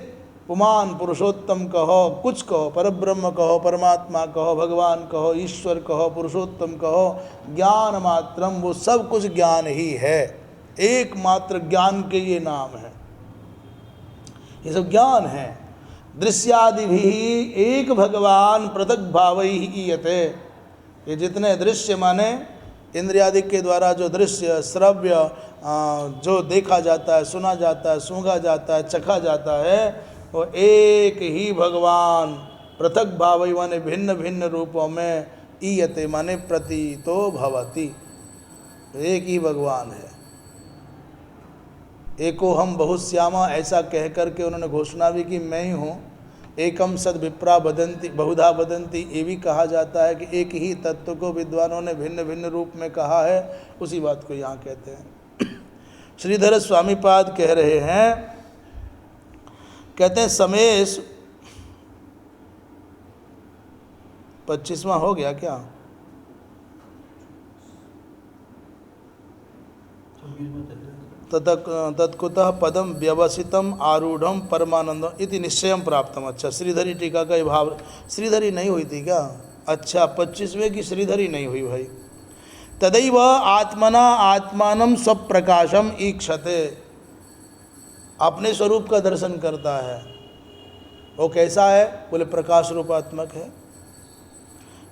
पुमान पुरुषोत्तम कहो कुछ कहो, परब्रह्म कहो परमात्मा कहो भगवान कहो ईश्वर कहो पुरुषोत्तम कहो, ज्ञान मात्रम वो सब कुछ ज्ञान ही है, एकमात्र ज्ञान के ये नाम है, ये सब ज्ञान है। दृश्यादि भी एक भगवान पृथक भाव ही यते, ये जितने दृश्य माने इंद्रियादि के द्वारा जो दृश्य श्रव्य जो देखा जाता है, सुना जाता है, सूंघा जाता है, चखा जाता है, वो एक ही भगवान पृथक भाव माने भिन्न भिन्न रूपों में ईयते माने प्रतीतो भवति, एक ही भगवान है। एको हम बहुश्यामा ऐसा कह करके उन्होंने घोषणा भी की मैं ही हूँ। एकम सद विप्रा बदंती बहुधा बदंती, ये भी कहा जाता है कि एक ही तत्व को विद्वानों ने भिन्न भिन्न रूप में कहा है, उसी बात को यहाँ कहते हैं। श्रीधर स्वामी पाद कह रहे हैं, कहते हैं समेश 25वां हो गया क्या? तत्कुतः पदम व्यवसितम आरूढ़म परमानंदम इति निश्चयम प्राप्तम। अच्छा, श्रीधरी टीका का ये भाव, श्रीधरी नहीं हुई थी क्या? अच्छा, 25वें की श्रीधरी नहीं हुई भाई। तदैव आत्मना आत्मानम स्वप्रकाशम ईक्षते, अपने स्वरूप का दर्शन करता है। वो कैसा है? बोले प्रकाश रूपात्मक है।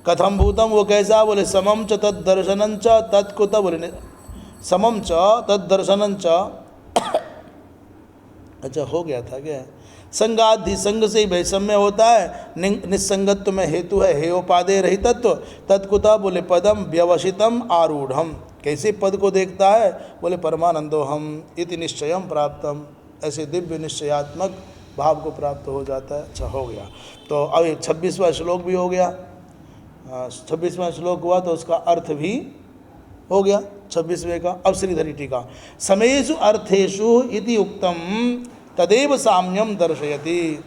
कथम भूतम, वो कैसा? बोले समम च तद्दर्शनं च तत्कुत, बोले समम च तद्दर्शनं च। अच्छा, हो गया था क्या? संगाधि संग से ही वैषम्य होता है, निस्संगत्व में हेतु है हेयोपादे रहितत्व। तत्कुता, बोले पदम व्यवसितम आरूढ़म, कैसे पद को देखता है? बोले परमानंदो हम इति निश्चयम प्राप्तम, ऐसे दिव्य निश्चयात्मक भाव को प्राप्त हो जाता है। अच्छा, हो गया। तो अब 26वां श्लोक भी हो गया। 26वां श्लोक हुआ तो उसका अर्थ भी हो गया 26वें का। अब श्रीधरी टीका, समेषु अर्थेषु इति उक्तम तदेव साम्यम दर्शयति।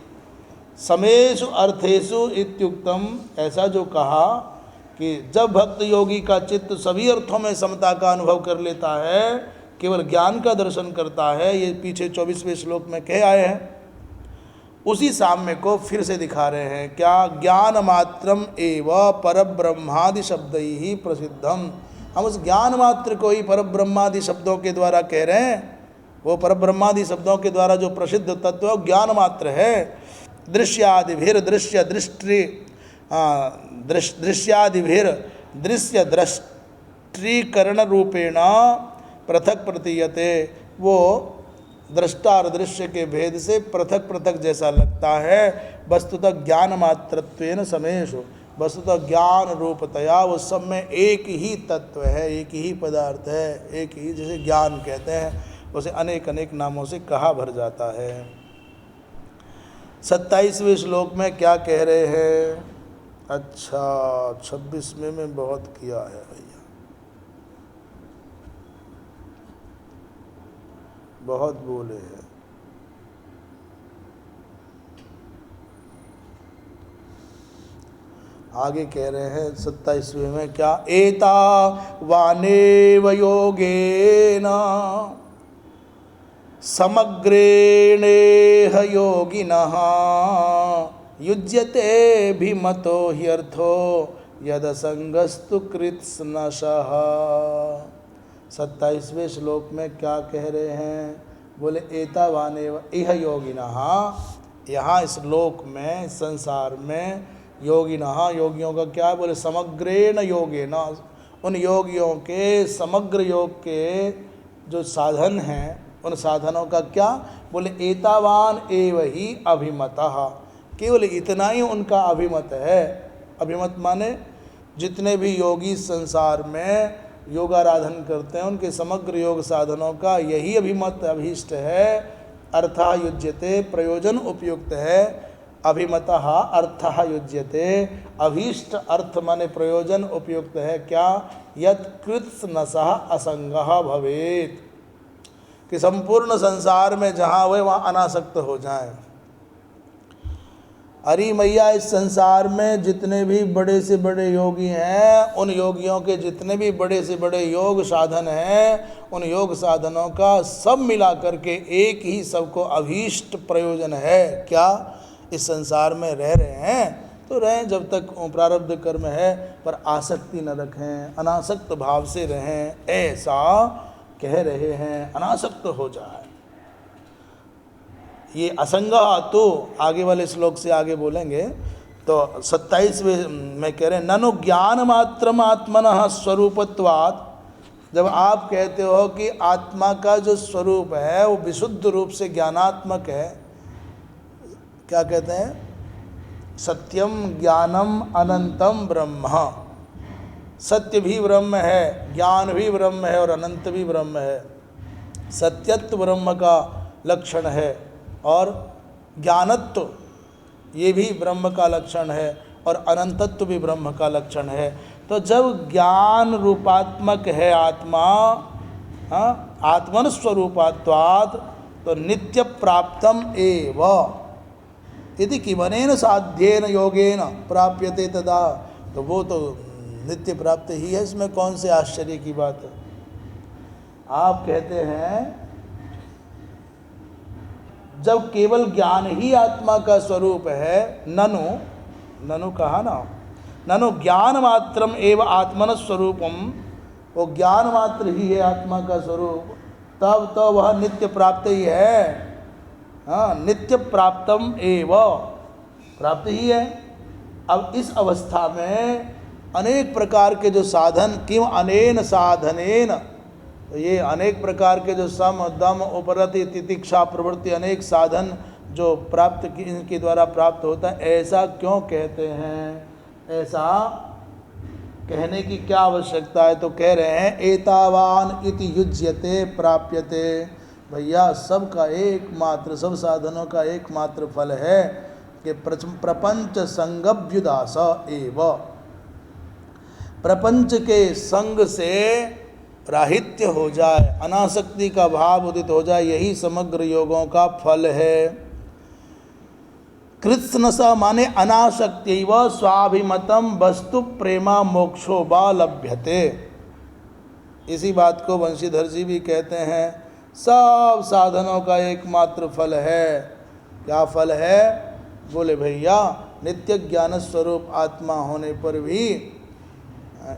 समेषु अर्थेषु इत्युक्तम, ऐसा जो कहा कि जब भक्त योगी का चित्त सभी अर्थों में समता का अनुभव कर लेता है, केवल ज्ञान का दर्शन करता है, ये पीछे 24वें श्लोक में कह आए हैं, उसी साम्य को फिर से दिखा रहे हैं। क्या? ज्ञान मात्रम एव परब्रह्मादि शब्द ही प्रसिद्धम। हम उस ज्ञान मात्र को ही परब्रह्मादि शब्दों के द्वारा कह रहे हैं। वो परब्रह्मादि शब्दों के द्वारा जो प्रसिद्ध तत्व ज्ञान मात्र है। दृश्यादिभिर दृश्य दृष्टि दृश्यादिभिर दृश्य दृष्टिकरण रूपेण पृथक प्रतीयते, वो दृष्टा और दृश्य के भेद से पृथक पृथक जैसा लगता है। वस्तुतः ज्ञान मात्रत्वेन समेषु, वस्तुतः ज्ञान रूपतया वो सब में एक ही तत्व है, एक ही पदार्थ है, एक ही, जैसे ज्ञान कहते हैं उसे अनेक अनेक नामों से कहा भर जाता है। 27वें श्लोक में क्या कह रहे हैं? अच्छा, 26वें में बहुत किया है भैया, बहुत बोले हैं। आगे कह रहे हैं 27वें में क्या? एता वानेव योगेन समग्रेणेह योगिनः युज्यते भिमतो ह्यर्थो यदसंगस्तु कृत्स्नशः। 27वें श्लोक में क्या कह रहे हैं? बोले एता वानेव इह योगिनः, यहाँ इस लोक में संसार में योगिनः, योगियों का क्या? बोले समग्रेण योगेन, उन योगियों के समग्र योग के जो साधन हैं उन साधनों का क्या? बोले एतावान एव ही अभिमतः, केवल इतना ही उनका अभिमत है। अभिमत माने जितने भी योगी संसार में योगाराधन करते हैं उनके समग्र योग साधनों का यही अभिमत अभीष्ट है, अर्थः युज्यते, प्रयोजन उपयुक्त है। अभिमतः अर्थः युज्यते, अभीष्ट अर्थ माने प्रयोजन उपयुक्त है। क्या? यत् कृत्स्नसः असंगः भवेत्, कि संपूर्ण संसार में जहाँ हुए वहाँ अनासक्त हो जाए। अरे मैया, इस संसार में जितने भी बड़े से बड़े योगी हैं, उन योगियों के जितने भी बड़े से बड़े योग साधन हैं, उन योग साधनों का सब मिला करके एक ही सबको अभीष्ट प्रयोजन है। क्या? इस संसार में रह रहे हैं तो रहें जब तक प्रारब्ध कर्म है, पर आसक्ति न रखें, अनासक्त भाव से रहें, ऐसा कह रहे हैं। अनासक्त हो जाए। ये असंगः तो आगे वाले श्लोक से आगे बोलेंगे। तो 27वें में कह रहे हैं, ननु ज्ञान मात्रम आत्मनः स्वरूपत्वात्। जब आप कहते हो कि आत्मा का जो स्वरूप है वो विशुद्ध रूप से ज्ञानात्मक है, क्या कहते हैं? सत्यम ज्ञानम अनंतम ब्रह्म। सत्य भी ब्रह्म है, ज्ञान भी ब्रह्म है और अनंत भी ब्रह्म है। सत्यत्व ब्रह्म का लक्षण है और ज्ञानत्व ये भी ब्रह्म का लक्षण है और अनंतत्व भी ब्रह्म का लक्षण है। तो जब ज्ञान रूपात्मक है आत्मा, आत्मन स्वरूपात्वात्, तो नित्य प्राप्तम एव यदि किमनेन साध्येन योगेन प्राप्यते तदा, तो वो तो नित्य प्राप्त ही है। इसमें कौन से आश्चर्य की बात है? आप कहते हैं जब केवल ज्ञान ही आत्मा का स्वरूप है, ननु कहा ना, ननु ज्ञान मात्रम एव आत्मन स्वरूपम, वो ज्ञान मात्र ही है आत्मा का स्वरूप, तब तो वह नित्य प्राप्त ही है। हाँ, नित्य प्राप्तम एव, प्राप्त ही है। अब इस अवस्था में अनेक प्रकार के जो साधन, किम अनेन साधनेन, तो ये अनेक प्रकार के जो सम दम उपरति तितिक्षा प्रवृत्ति अनेक साधन जो प्राप्त इनके द्वारा प्राप्त होता है, ऐसा क्यों कहते हैं? ऐसा कहने की क्या आवश्यकता है? तो कह रहे हैं एतावान इति युज्यते प्राप्यते। भैया, सबका एकमात्र, सब साधनों का एकमात्र फल है कि प्रपंच संगभ्युदास एव, प्रपंच के संग से राहित्य हो जाए, अनासक्ति का भाव उदित हो जाए, यही समग्र योगों का फल है। कृत्स्नसा माने अनासक्ति व स्वाभिमतम वस्तु प्रेमा मोक्षो वा लभ्यते। इसी बात को वंशीधर जी भी कहते हैं, सब साधनों का एकमात्र फल है। क्या फल है? बोले भैया, नित्य ज्ञान स्वरूप आत्मा होने पर भी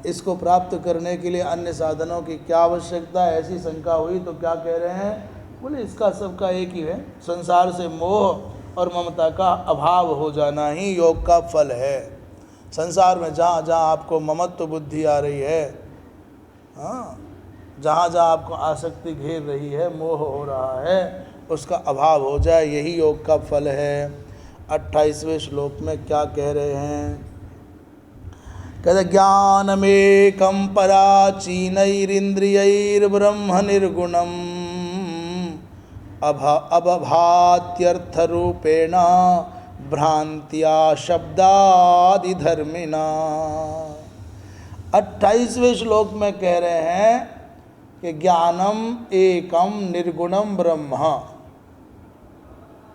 इसको प्राप्त करने के लिए अन्य साधनों की क्या आवश्यकता है? ऐसी शंका हुई तो क्या कह रहे हैं? बोले इसका सबका एक ही है, संसार से मोह और ममता का अभाव हो जाना ही योग का फल है। संसार में जहाँ जहाँ आपको ममत्व बुद्धि आ रही है, हाँ, जहाँ जहाँ आपको आसक्ति घेर रही है, मोह हो रहा है, उसका अभाव हो जाए, यही योग का फल है। 28वें श्लोक में क्या कह रहे हैं? कहते ज्ञानमेकं पराचीनैरिन्द्रियैर्ब्रह्म निर्गुणम् अबभात्यर्थरूपेण भ्रांत्या शब्दादिधर्मिणा। 28वें श्लोक में कह रहे हैं कि ज्ञानम एकम निर्गुणम ब्रह्म,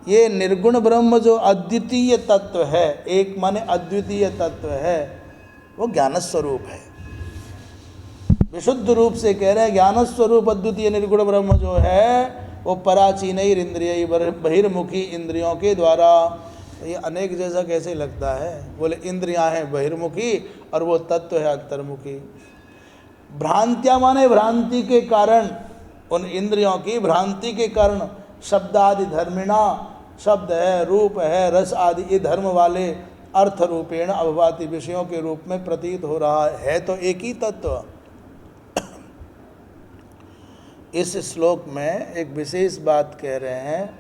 ये निर्गुण ब्रह्म जो अद्वितीय तत्व है, एक माने अद्वितीय तत्व है, वो ज्ञान स्वरूप है। विशुद्ध रूप से कह रहे हैं ज्ञान स्वरूप अद्वितीय निर्गुण ब्रह्म जो है वो पराचीनैर इंद्रिय, बहिर्मुखी इंद्रियों के द्वारा। ये अनेक जैसा कैसे लगता है? बोले इंद्रियां हैं बहिर्मुखी और वो तत्व है अंतर्मुखी। भ्रांत्या माने भ्रांति के कारण, उन इंद्रियों की भ्रांति के कारण शब्दादि धर्मिणा, शब्द है, रूप है, रस आदि ये धर्म वाले अर्थ रूपेण अभवाति, विषयों के रूप में प्रतीत हो रहा है तो एक ही तत्व। इस श्लोक में एक विशेष बात कह रहे हैं,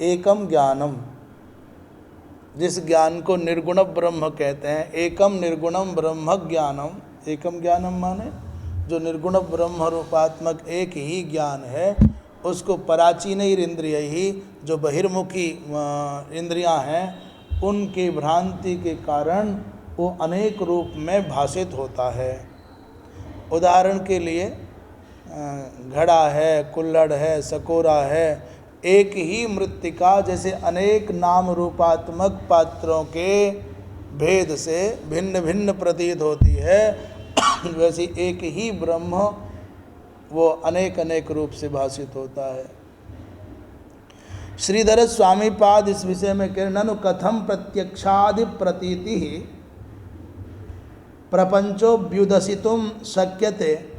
एकम ज्ञानम, जिस ज्ञान को निर्गुण ब्रह्म कहते हैं, एकम निर्गुणम ब्रह्म ज्ञानम। एकम ज्ञानम माने जो निर्गुण ब्रह्म रूपात्मक एक ही ज्ञान है, उसको पराचीन इंद्रिय ही, जो बहिर्मुखी इंद्रियां हैं, उनकी भ्रांति के कारण वो अनेक रूप में भाषित होता है। उदाहरण के लिए घड़ा है, कुल्हड़ है, सकोरा है, एक ही मृत्तिका जैसे अनेक नाम रूपात्मक पात्रों के भेद से भिन्न भिन्न प्रतीत होती है, वैसे एक ही ब्रह्म वो अनेक अनेक रूप से भाषित होता है। श्रीधर स्वामी पाद इस विषय में कह, ननु कथम प्रत्यक्षादि प्रतीति प्रपंचो व्युदसितुम शक्यते।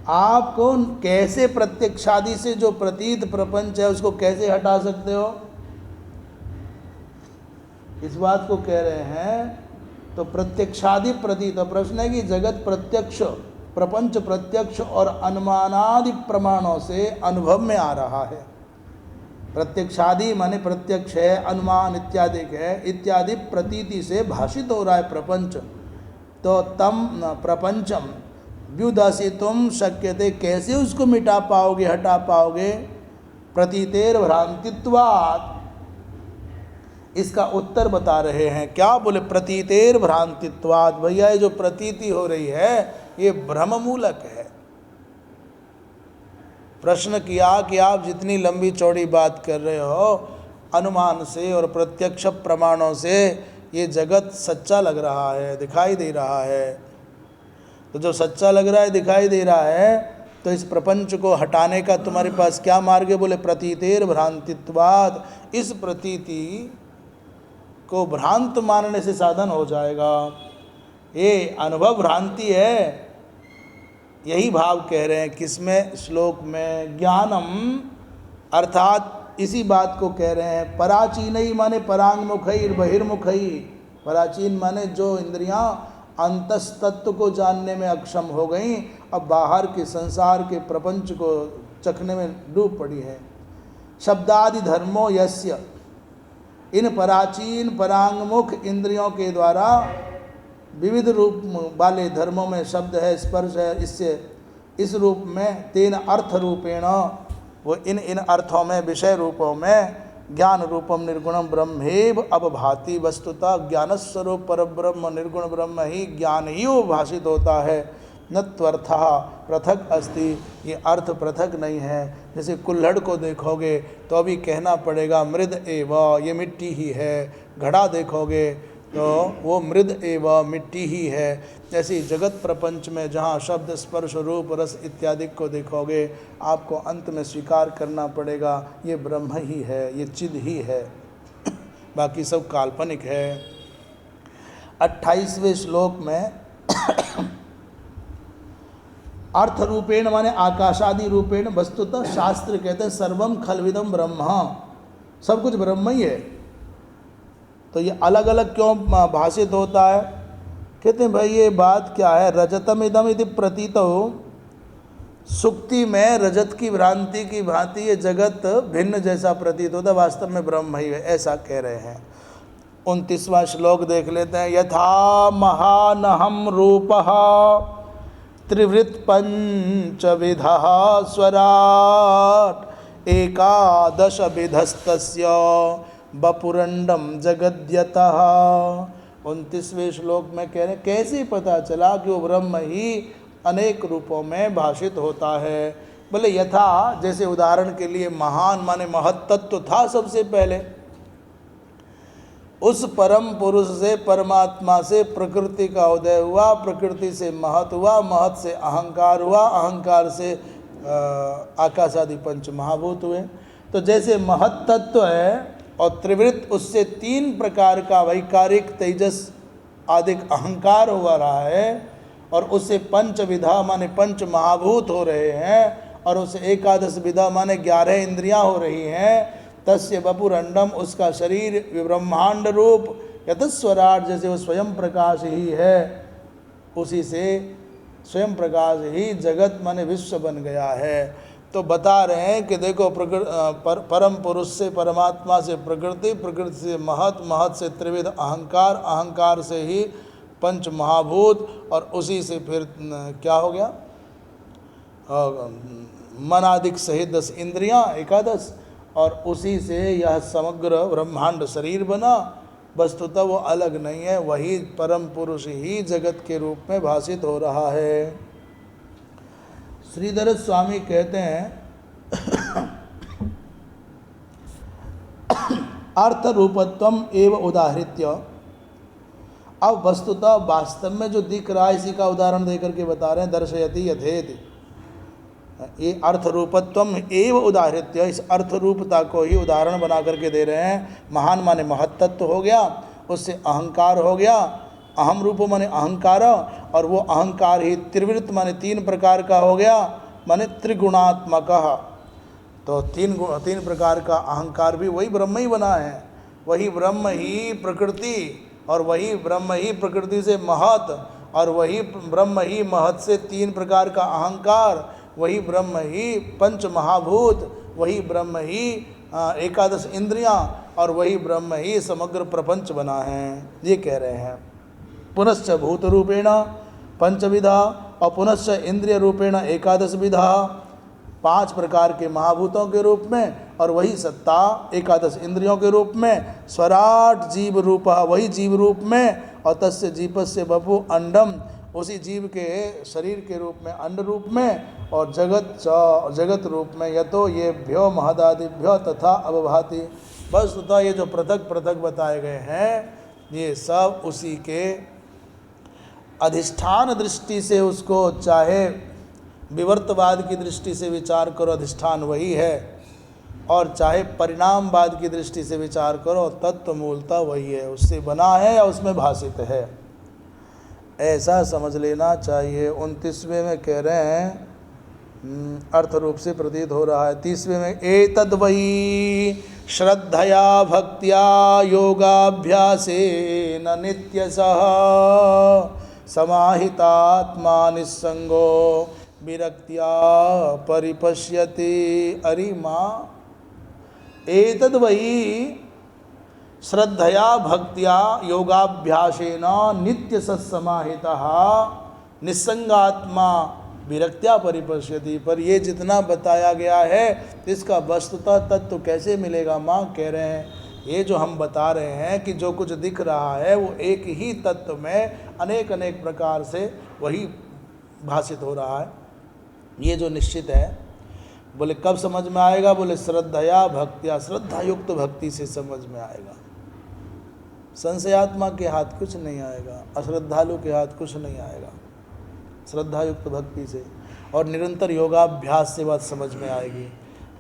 आपको कैसे प्रत्यक्षादि से जो प्रतीत प्रपंच है उसको कैसे हटा सकते हो, इस बात को कह रहे हैं। तो प्रत्यक्षादि प्रतीत, प्रश्न है कि जगत प्रत्यक्ष, प्रपंच प्रत्यक्ष और अनुमानादि प्रमाणों से अनुभव में आ रहा है। प्रत्यक्षादि माने प्रत्यक्ष है, अनुमान इत्यादि है, इत्यादि प्रतीति से भाषित हो रहा है प्रपंच। तो तम प्रपंचम व्युदसितुम शक्यते, कैसे उसको मिटा पाओगे, हटा पाओगे। प्रतीतेर भ्रांतित्वात्, इसका उत्तर बता रहे हैं। क्या बोले, प्रतीतेर भ्रांतित्वात्। भैया ये जो प्रतीति हो रही है ये भ्रम मूलक है। प्रश्न किया कि आप जितनी लंबी चौड़ी बात कर रहे हो, अनुमान से और प्रत्यक्ष प्रमाणों से ये जगत सच्चा लग रहा है, दिखाई दे रहा है। तो जो सच्चा लग रहा है, दिखाई दे रहा है, तो इस प्रपंच को हटाने का तुम्हारे पास क्या मार्ग है? बोले प्रतीतेर भ्रांतित्वात्, इस प्रतीति को भ्रांत मानने से साधन हो जाएगा। ये अनुभव भ्रांति है, यही भाव कह रहे हैं। किसमें? श्लोक में। ज्ञानम अर्थात इसी बात को कह रहे हैं। पराचीन ही माने परांगमुखई बहिर्मुखई। पराचीन माने जो इंद्रियां अंतस्तत्व को जानने में अक्षम हो गई, अब बाहर के संसार के प्रपंच को चखने में डूब पड़ी है। शब्दादि धर्मो यस्य, इन पराचीन परांगमुख इंद्रियों के द्वारा विविध रूप वाले धर्मों में शब्द है, स्पर्श है, इससे इस रूप में तेन अर्थ रूपेण, वो इन अर्थों में, विषय रूपों में ज्ञान रूपम निर्गुणम ब्रह्मेव अवभाति। वस्तुतः ज्ञान स्वरूप परब्रह्म निर्गुण ब्रह्म ही ज्ञान ही वो भाषित होता है। न त्वर्थः पृथक अस्ति, ये अर्थ पृथक नहीं है। जैसे कुल्हड़ को देखोगे तो अभी कहना पड़ेगा मृद एव, ये मिट्टी ही है। घड़ा देखोगे तो वो मृद एव, मिट्टी ही है। ऐसी जगत प्रपंच में जहाँ शब्द स्पर्श रूप रस इत्यादि को देखोगे, आपको अंत में स्वीकार करना पड़ेगा ये ब्रह्म ही है, ये चिद ही है, बाकी सब काल्पनिक है। 28वें श्लोक में अर्थ रूपेण माने आकाशादि रूपेण, वस्तुतः शास्त्र कहते हैं सर्वम खलविदम ब्रह्म, सब कुछ ब्रह्म ही है। तो ये अलग अलग क्यों भाषित होता है? कहते हैं भाई ये बात क्या है, रजतम इदम इति प्रतीतो, सुक्ति में रजत की भ्रांति की भांति ये जगत भिन्न जैसा प्रतीत होता, वास्तव में ब्रह्म ही है, ऐसा कह रहे हैं। 29वां श्लोक देख लेते हैं। यथा महानहम रूपः त्रिवृत पंचविधः स्वराट एकादश विधस्तस्य बपुरंडम जगद्यतः। 29वें श्लोक में कह रहे कैसे पता चला कि वो ब्रह्म ही अनेक रूपों में भाषित होता है। बोले यथा, जैसे उदाहरण के लिए महान माने महत्तत्व था सबसे पहले, उस परम पुरुष से परमात्मा से प्रकृति का उदय हुआ, प्रकृति से महत हुआ, महत से अहंकार हुआ, अहंकार से आकाशादि पंच महाभूत हुए। तो जैसे महत तत्व है और त्रिवृत, उससे 3 प्रकार का वैकारिक तेजस आदि अहंकार हुआ रहा है, और उससे पंच विधा माने 5 महाभूत हो रहे हैं, और उससे एकादश विधा माने 11 इंद्रियां हो रही हैं। तस्य बपुरंडम, उसका शरीर ब्रह्मांड रूप, यतस्वराट, जैसे वो स्वयं प्रकाश ही है, उसी से स्वयं प्रकाश ही जगत माने विश्व बन गया है। तो बता रहे हैं कि देखो परम पुरुष से परमात्मा से प्रकृति, प्रकृति से महत, महत से त्रिविध अहंकार, अहंकार से ही 5 महाभूत, और उसी से फिर क्या हो गया? मन आदिक सहित 10 इंद्रियां, एकादश, और उसी से यह समग्र ब्रह्मांड शरीर बना। वस्तुतः वो अलग नहीं है, वही परम पुरुष ही जगत के रूप में भाषित हो रहा है। श्रीधर स्वामी कहते हैं अर्थ रूपत्वम एव उदाहृत्य। अब वस्तुतः वास्तव में जो दिख रहा है इसी का उदाहरण देकर के बता रहे हैं, दर्शयति यथेति। ये अर्थ रूपत्वम एव उदाहृत्य, इस अर्थ रूपता को ही उदाहरण बना करके दे रहे हैं। महान माने महत्तत्व हो गया, उससे अहंकार हो गया, अहम रूप माने अहंकार, और वो अहंकार ही त्रिवृत्त माने 3 प्रकार का हो गया, माने त्रिगुणात्मक। तो 3 प्रकार का अहंकार भी वही ब्रह्म ही बना है, वही ब्रह्म ही प्रकृति, और वही ब्रह्म ही प्रकृति से महत, और वही ब्रह्म ही महत से 3 प्रकार का अहंकार, वही ब्रह्म ही 5 महाभूत, वही ब्रह्म ही 11 इंद्रियां, और वही ब्रह्म ही समग्र प्रपंच बना है। ये कह रहे हैं। पुनश्च भूत रूपेण 5 विधा, और पुनश्च इंद्रिय रूपेण 11 विधा, 5 प्रकार के महाभूतों के रूप में, और वही सत्ता 11 इंद्रियों के रूप में। स्वराट जीव रूपा, वही जीव रूप में, और तस्य जीपस्य बपु अंडम, उसी जीव के शरीर के रूप में, अंड रूप में, और जगत रूप में। यतो ये भ्यो महदादिभ्यो तथा अवभाति। बस तथा ये जो पृथक पृथक बताए गए हैं ये सब उसी के अधिष्ठान दृष्टि से, उसको चाहे विवर्तवाद की दृष्टि से विचार करो, अधिष्ठान वही है, और चाहे परिणामवाद की दृष्टि से विचार करो, तत्व मूलता वही है, उससे बना है या उसमें भाषित है, ऐसा समझ लेना चाहिए। 29वें में कह रहे हैं अर्थ रूप से प्रतीत हो रहा है। 30वें में एतद् वही श्रद्धया भक्त्या योगाभ्यासेन नित्यशः समाहितात्मा निस्संगो विरक्त्या परिपश्यति। अरे माँ, एतद् वही श्रद्धया भक्त्या योगाभ्यासेन नित्य सत्समाहितः निस्संगात्मा विरक्त्या परिपश्यति। पर ये जितना बताया गया है इसका वस्तुतः तत्व कैसे मिलेगा? माँ कह रहे हैं ये जो हम बता रहे हैं कि जो कुछ दिख रहा है वो एक ही तत्व में अनेक अनेक प्रकार से वही भाषित हो रहा है, ये जो निश्चित है। बोले कब समझ में आएगा? बोले श्रद्धया भक्त्या, श्रद्धा युक्त भक्ति से समझ में आएगा। संशयात्मा के हाथ कुछ नहीं आएगा, अश्रद्धालु के हाथ कुछ नहीं आएगा। श्रद्धा युक्त भक्ति से और निरंतर योगाभ्यास से बात समझ में आएगी।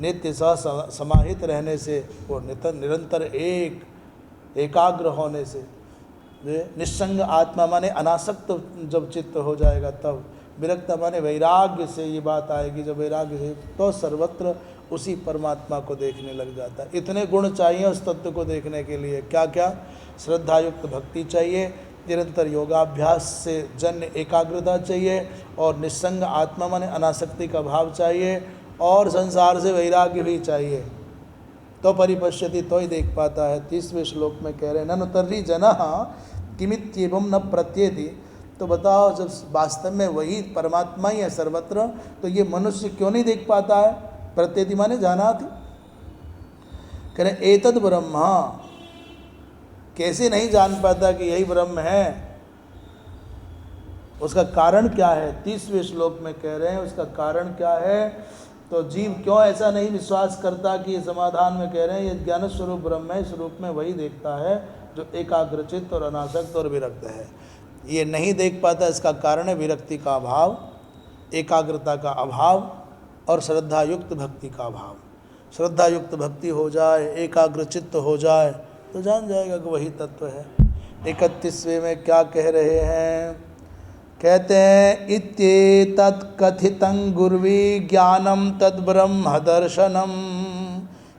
नित्य समाहित रहने से, वो निरंतर एकाग्र होने से, निस्संग आत्मा माने अनासक्त जब चित्त हो जाएगा तब, विरक्त माने वैराग्य से ये बात आएगी। जब वैराग्य से तो सर्वत्र उसी परमात्मा को देखने लग जाता है। इतने गुण चाहिए उस तत्व को देखने के लिए। क्या क्या? श्रद्धायुक्त भक्ति चाहिए, निरंतर योगाभ्यास से जन्य एकाग्रता चाहिए, और निस्संग आत्मा माने अनासक्ति का भाव चाहिए, और संसार से वैराग्य भी चाहिए। तो परिपश्यति, तो ही देख पाता है। 30वें श्लोक में कह रहे हैं ननु तर्हि जनः किमित्येवं न प्रत्येति। तो बताओ जब वास्तव में वही परमात्मा ही है सर्वत्र, तो ये मनुष्य क्यों नहीं देख पाता है? प्रत्येति माने जानाति। कह रहे एतद् ब्रह्म, कैसे नहीं जान पाता कि यही ब्रह्म है? उसका कारण क्या है? 30वें श्लोक में कह रहे हैं उसका कारण क्या है। तो जीव क्यों ऐसा नहीं विश्वास करता कि ये समाधान में कह रहे हैं ये ज्ञान स्वरूप ब्रह्म है, इस रूप में वही देखता है जो एकाग्रचित्त और अनासक्त और विरक्त है। ये नहीं देख पाता, इसका कारण है विरक्ति का अभाव, एकाग्रता का अभाव और श्रद्धायुक्त भक्ति का अभाव। श्रद्धायुक्त भक्ति हो जाए, एकाग्रचित्त हो जाए तो जान जाएगा कि वही तत्व है। 31वें में क्या कह रहे हैं? कहते हैं इत्येतत् कथितं गुर्वी ज्ञानम तद्ब्रह्म दर्शनम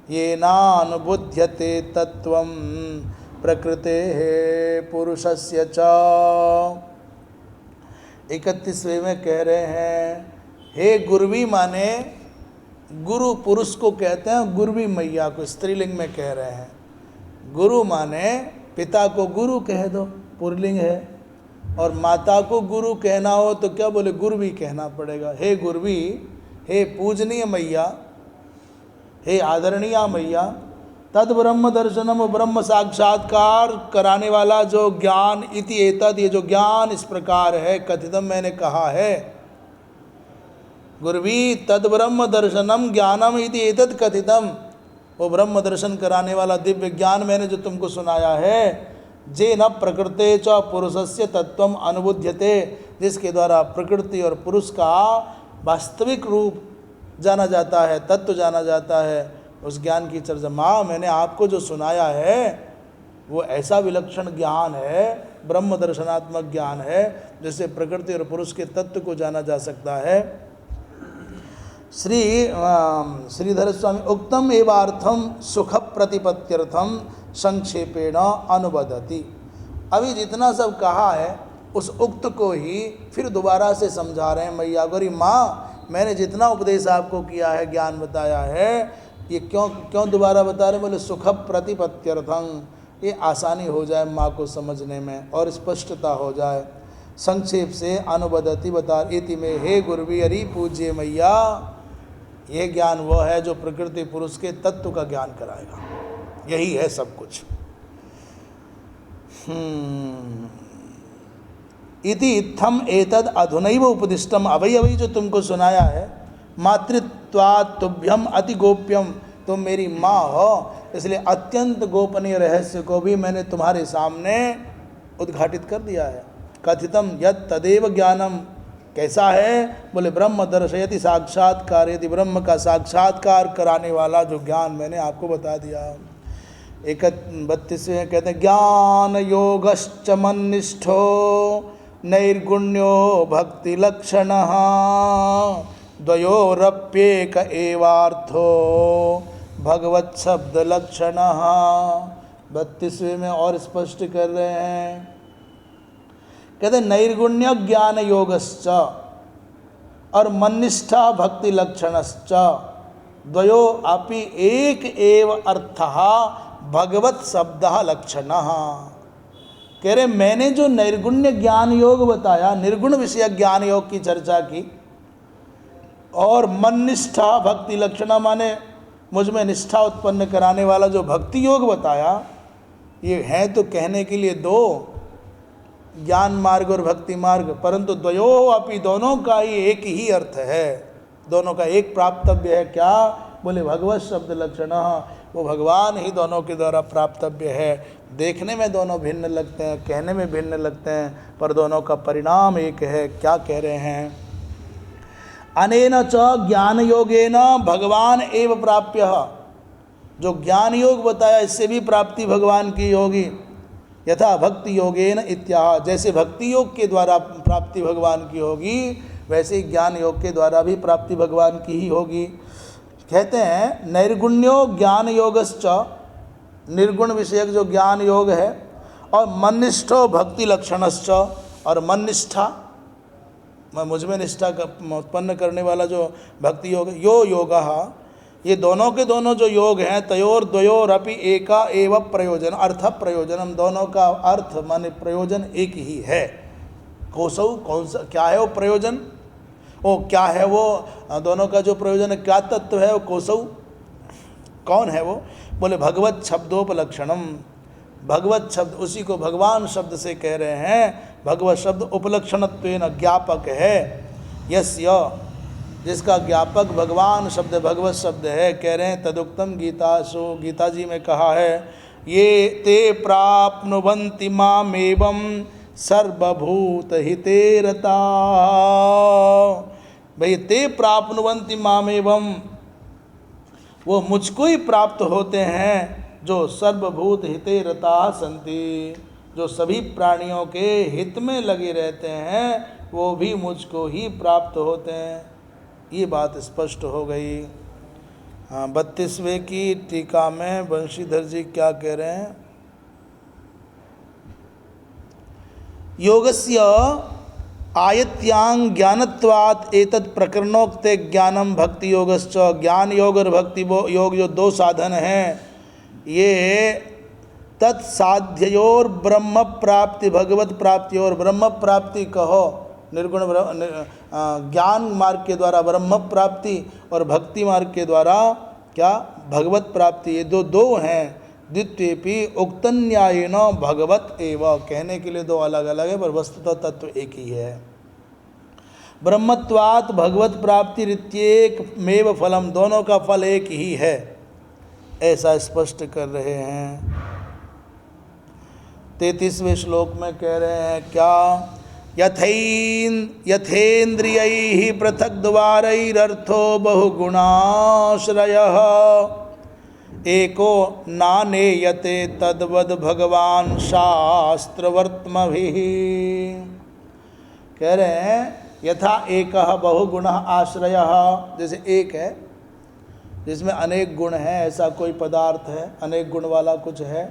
येनानुबुध्यते तत्वं प्रकृतेः पुरुषस्य च। 31वें में कह रहे हैं हे गुर्वी माने गुरु पुरुष को कहते हैं, गुर्वी मैया को स्त्रीलिंग में कह रहे हैं। गुरु माने पिता को गुरु कह दो, पुल्लिंग है, और माता को गुरु कहना हो तो क्या बोले? गुरवी कहना पड़ेगा। हे गुरवी हे पूजनीय मैया, हे आदरणीय मैया, तद ब्रह्म दर्शनम, ब्रह्म साक्षात्कार कराने वाला जो ज्ञान, इति एतद, ये जो ज्ञान इस प्रकार है, कथितम मैंने कहा है, गुरवी तद ब्रह्म दर्शनम ज्ञानम इति एतद कथितम, वो ब्रह्म दर्शन कराने वाला दिव्य ज्ञान मैंने जो तुमको सुनाया है, जे न प्रकृते च पुरुषस्य तत्वम अनुभुध्यते, जिसके द्वारा प्रकृति और पुरुष का वास्तविक रूप जाना जाता है, तत्व जाना जाता है, उस ज्ञान की चर्चा। माँ, मैंने आपको जो सुनाया है वो ऐसा विलक्षण ज्ञान है, ब्रह्म दर्शनात्मक ज्ञान है, जिससे प्रकृति और पुरुष के तत्व को जाना जा सकता है। श्रीधर स्वामी उक्तम एवार्थम सुख प्रतिपत्त्यर्थम संक्षेपेण अनुबदति। अभी जितना सब कहा है उस उक्त को ही फिर दोबारा से समझा रहे हैं मैया गौरी। माँ, मैंने जितना उपदेश आपको किया है, ज्ञान बताया है, ये क्यों दोबारा बता रहे? बोले सुख प्रतिपत्त्यर्थं, ये आसानी हो जाए माँ को समझने में और स्पष्टता हो जाए। संक्षेप से अनुबदति बता इति में, हे गुरुवी अरि पूज्य मैया, ये ज्ञान वो है जो प्रकृति पुरुष के तत्व का ज्ञान कराएगा, यही है सब कुछ। इति इत्थम एतद अधुनैव उपदिष्टम, अभी अभी जो तुमको सुनाया है, मातृत्वात् तुभ्यम अति गोप्यम, तुम मेरी माँ हो, इसलिए अत्यंत गोपनीय रहस्य को भी मैंने तुम्हारे सामने उद्घाटित कर दिया है। कथितम यत् तदेव ज्ञानम, कैसा है? बोले ब्रह्म दर्शयति साक्षात्कार, यदि ब्रह्म का साक्षात्कार कराने वाला जो ज्ञान मैंने आपको बता दिया। 31वें कहते हैं, ज्ञान योगश्च मन्निष्ठो नैर्गुण्यो भक्ति लक्षणः द्वयोरप्येक एवार्थो भगवत शब्द लक्षणः। 32वें में और स्पष्ट कर रहे हैं, कहते नैर्गुण्य ज्ञान योगश्च और मन्निष्ठा भक्ति लक्षणश्च द्वयो अपि एक एव अर्थः भगवत शब्द लक्षणः। कह रहे मैंने जो नैर्गुण्य ज्ञान योग बताया, निर्गुण विषय ज्ञान योग की चर्चा की, और मन्निष्ठा भक्ति लक्षणा माने मुझ में निष्ठा उत्पन्न कराने वाला जो भक्ति योग बताया, ये है तो कहने के लिए दो, ज्ञान मार्ग और भक्ति मार्ग, परंतु द्वयो अपि, दोनों का ही एक ही अर्थ है, दोनों का एक प्राप्तव्य है। क्या? बोले भगवत शब्द लक्षण, वो भगवान ही दोनों के द्वारा प्राप्तव्य है। देखने में दोनों भिन्न लगते हैं, कहने में भिन्न लगते हैं, पर दोनों का परिणाम एक है। क्या कह रहे हैं? अनेन च ज्ञान योगेन भगवान एव प्राप्य, जो ज्ञान योग बताया इससे भी प्राप्ति भगवान की होगी। यथा भक्ति योगेन इत्याह, जैसे भक्ति योग के द्वारा प्राप्ति भगवान की होगी, वैसे ज्ञान योग के द्वारा भी प्राप्ति भगवान की ही होगी। कहते हैं नैर्गुण्यो ज्ञान योगश्च, निर्गुण विषयक जो ज्ञान योग है, और मन्निष्ठो भक्ति लक्षणश्च, और मन्निष्ठा मुझ में निष्ठा उत्पन्न करने वाला जो भक्ति योग, यो योगः, ये दोनों के दोनों जो योग हैं, तयोर द्वयोर अपि एका एव प्रयोजन, अर्थ प्रयोजनम, दोनों का अर्थ माने प्रयोजन एक ही है। कोसौ, कौन सा, क्या है वो प्रयोजन? ओ क्या है वो दोनों का जो प्रयोजन है, क्या तत्व है वो? कोसौ, कौन है वो? बोले भगवत शब्दोपलक्षणम, भगवत शब्द, उसी को भगवान शब्द से कह रहे हैं। भगवत शब्द उपलक्षणत्वेन ज्ञापक है, यस्य, जिसका ज्ञापक भगवान शब्द, भगवत शब्द है। कह रहे हैं तदुक्तम गीतासु, गीता जी में कहा है, ये ते प्राप्नुवन्ति मामेवं सर्वभूत हिते रता। भाई ते प्राप्नुवन्ति मामेवं, वो मुझको ही प्राप्त होते हैं जो सर्वभूत हिते रता संति, जो सभी प्राणियों के हित में लगे रहते हैं, वो भी मुझको ही प्राप्त होते हैं। ये बात स्पष्ट हो गई। हाँ, 32वें की टीका में बंशीधर जी क्या कह रहे हैं? योगस्य आयत्यांग ज्ञानत्वात् एतत् प्रकरणोक्ते ज्ञानम भक्ति योगश्च, ज्ञान योग और भक्ति योग जो दो साधन हैं, ये तत्साध्ययोर ब्रह्म प्राप्ति, भगवत प्राप्ति और ब्रह्म प्राप्ति कहो, ज्ञान मार्ग के द्वारा ब्रह्म प्राप्ति और भक्ति मार्ग के द्वारा क्या भगवत प्राप्ति, ये दो हैं। द्वितीयपि उक्तन्यायेन भगवत एव, कहने के लिए दो अलग अलग है पर वस्तुतः तत्व एक ही है। ब्रह्मत्वात् भगवत प्राप्ति रित्येक मेव फलम, दोनों का फल एक ही है, ऐसा स्पष्ट कर रहे हैं। 33वें श्लोक में कह रहे हैं क्या, यथेन्द्रियैः पृथक् द्वारैरर्थो बहुगुणाश्रयः एको नानेयते तद्वद् भगवान शास्त्रवर्त्मभिः। कह रहे हैं यथा एकः बहुगुणः आश्रयः, जैसे एक है जिसमें अनेक गुण हैं, ऐसा कोई पदार्थ है, अनेक गुण वाला कुछ है।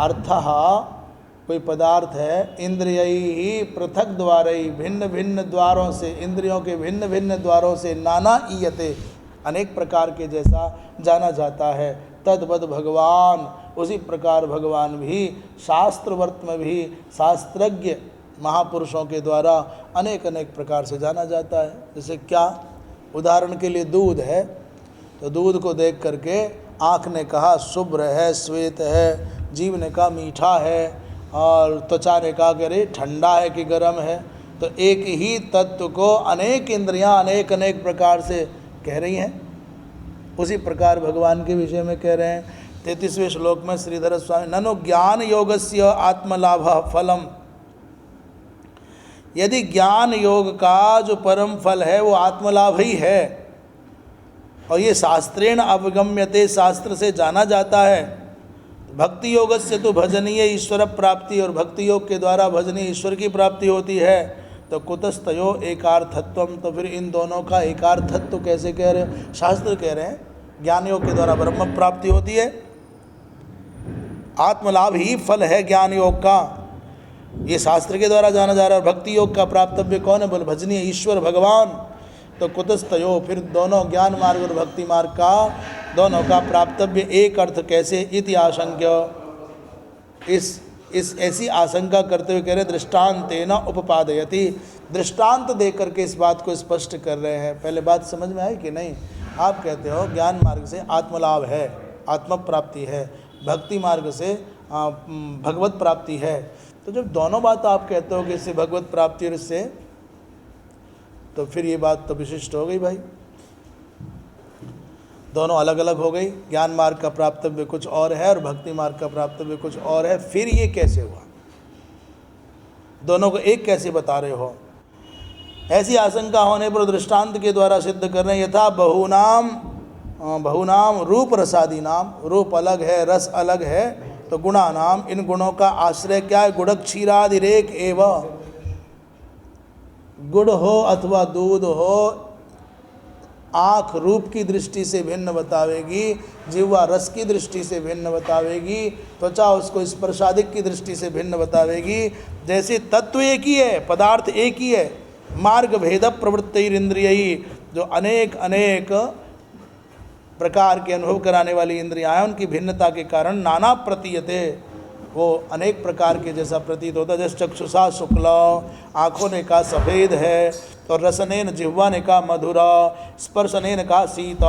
अर्थः कोई पदार्थ है, इंद्रियैः पृथक द्वारैः, भिन्न भिन्न द्वारों से, इंद्रियों के भिन्न भिन्न द्वारों से, नाना ईयते, अनेक प्रकार के जैसा जाना जाता है। तद्वद् भगवान, उसी प्रकार भगवान भी शास्त्रवर्त में भी शास्त्रज्ञ महापुरुषों के द्वारा अनेक अनेक प्रकार से जाना जाता है। जैसे क्या, उदाहरण के लिए दूध है, तो दूध को देख करके आँख ने कहा शुभ्र है, श्वेत है, जीव ने कहा मीठा है, और त्वचा ने कहा कि अरे ठंडा है कि गर्म है। तो एक ही तत्व को अनेक इंद्रियां अनेक अनेक प्रकार से कह रही हैं। उसी प्रकार भगवान के विषय में कह रहे हैं 33वें श्लोक में श्रीधर स्वामी, ननु ज्ञान योगस्य आत्मलाभ फलम, यदि ज्ञान योग का जो परम फल है वो आत्मलाभ ही है, और ये शास्त्रेण अवगम्यते, शास्त्र से जाना जाता है। भक्ति योग से तो भजनीय ईश्वर प्राप्ति, और भक्ति योग के द्वारा भजनीय ईश्वर की प्राप्ति होती है। तो कुतस्तयो एकार्थत्वम, तो फिर इन दोनों का एकार्थत्व कैसे कह रहे हो? शास्त्र कह रहे हैं ज्ञान योग के द्वारा ब्रह्म प्राप्ति होती है, आत्मलाभ ही फल है ज्ञान योग का, ये शास्त्र के द्वारा जाना जा रहा है। भक्ति योग का प्राप्तव्य कौन है? बोले भजनीय ईश्वर भगवान। तो कुतस्तयो, फिर दोनों ज्ञान मार्ग और भक्ति मार्ग का दोनों का प्राप्तव्य एक अर्थ कैसे? इति आशंक्य, इस ऐसी आशंका करते हुए कह रहे दृष्टांतेन उपपादयति, दृष्टांत दे करके इस बात को स्पष्ट कर रहे हैं। पहले बात समझ में आई कि नहीं? आप कहते हो ज्ञान मार्ग से आत्मलाभ है, आत्म प्राप्ति है, भक्ति मार्ग से भगवत प्राप्ति है। तो जब दोनों बात आप कहते हो कि इससे भगवत प्राप्ति और इससे, तो फिर ये बात तो विशिष्ट हो गई भाई, दोनों अलग अलग हो गई। ज्ञान मार्ग का प्राप्तव्य कुछ और है और भक्ति मार्ग का प्राप्तव्य कुछ और है। फिर ये कैसे हुआ? दोनों को एक कैसे बता रहे हो? ऐसी आशंका होने पर दृष्टांत के द्वारा सिद्ध कर रहे हैं। यथा बहुनाम रूप रसादि नाम, रूप अलग है, रस अलग है, तो गुणा नाम, इन गुणों का आश्रय क्या है? गुड़ क्षीरादिरेक एवं, गुड़ हो अथवा दूध हो, आँख रूप की दृष्टि से भिन्न बतावेगी, जिह्वा रस की दृष्टि से भिन्न बतावेगी, त्वचा उसको स्पर्शादिक की दृष्टि से भिन्न बतावेगी। जैसे तत्व एक ही है, पदार्थ एक ही है, मार्ग भेद प्रवृत्तिरिंद्रियी, जो अनेक अनेक प्रकार के अनुभव कराने वाली इंद्रियाँ हैं, उनकी भिन्नता के कारण नाना प्रतीयते, वो अनेक प्रकार के जैसा प्रतीत होता है। जैसे चक्षुषा शुक्ल, आँखों ने कहा सफ़ेद है, तो रसनेन जिह्वा ने कहा मधुर, स्पर्शनेन कहा शीत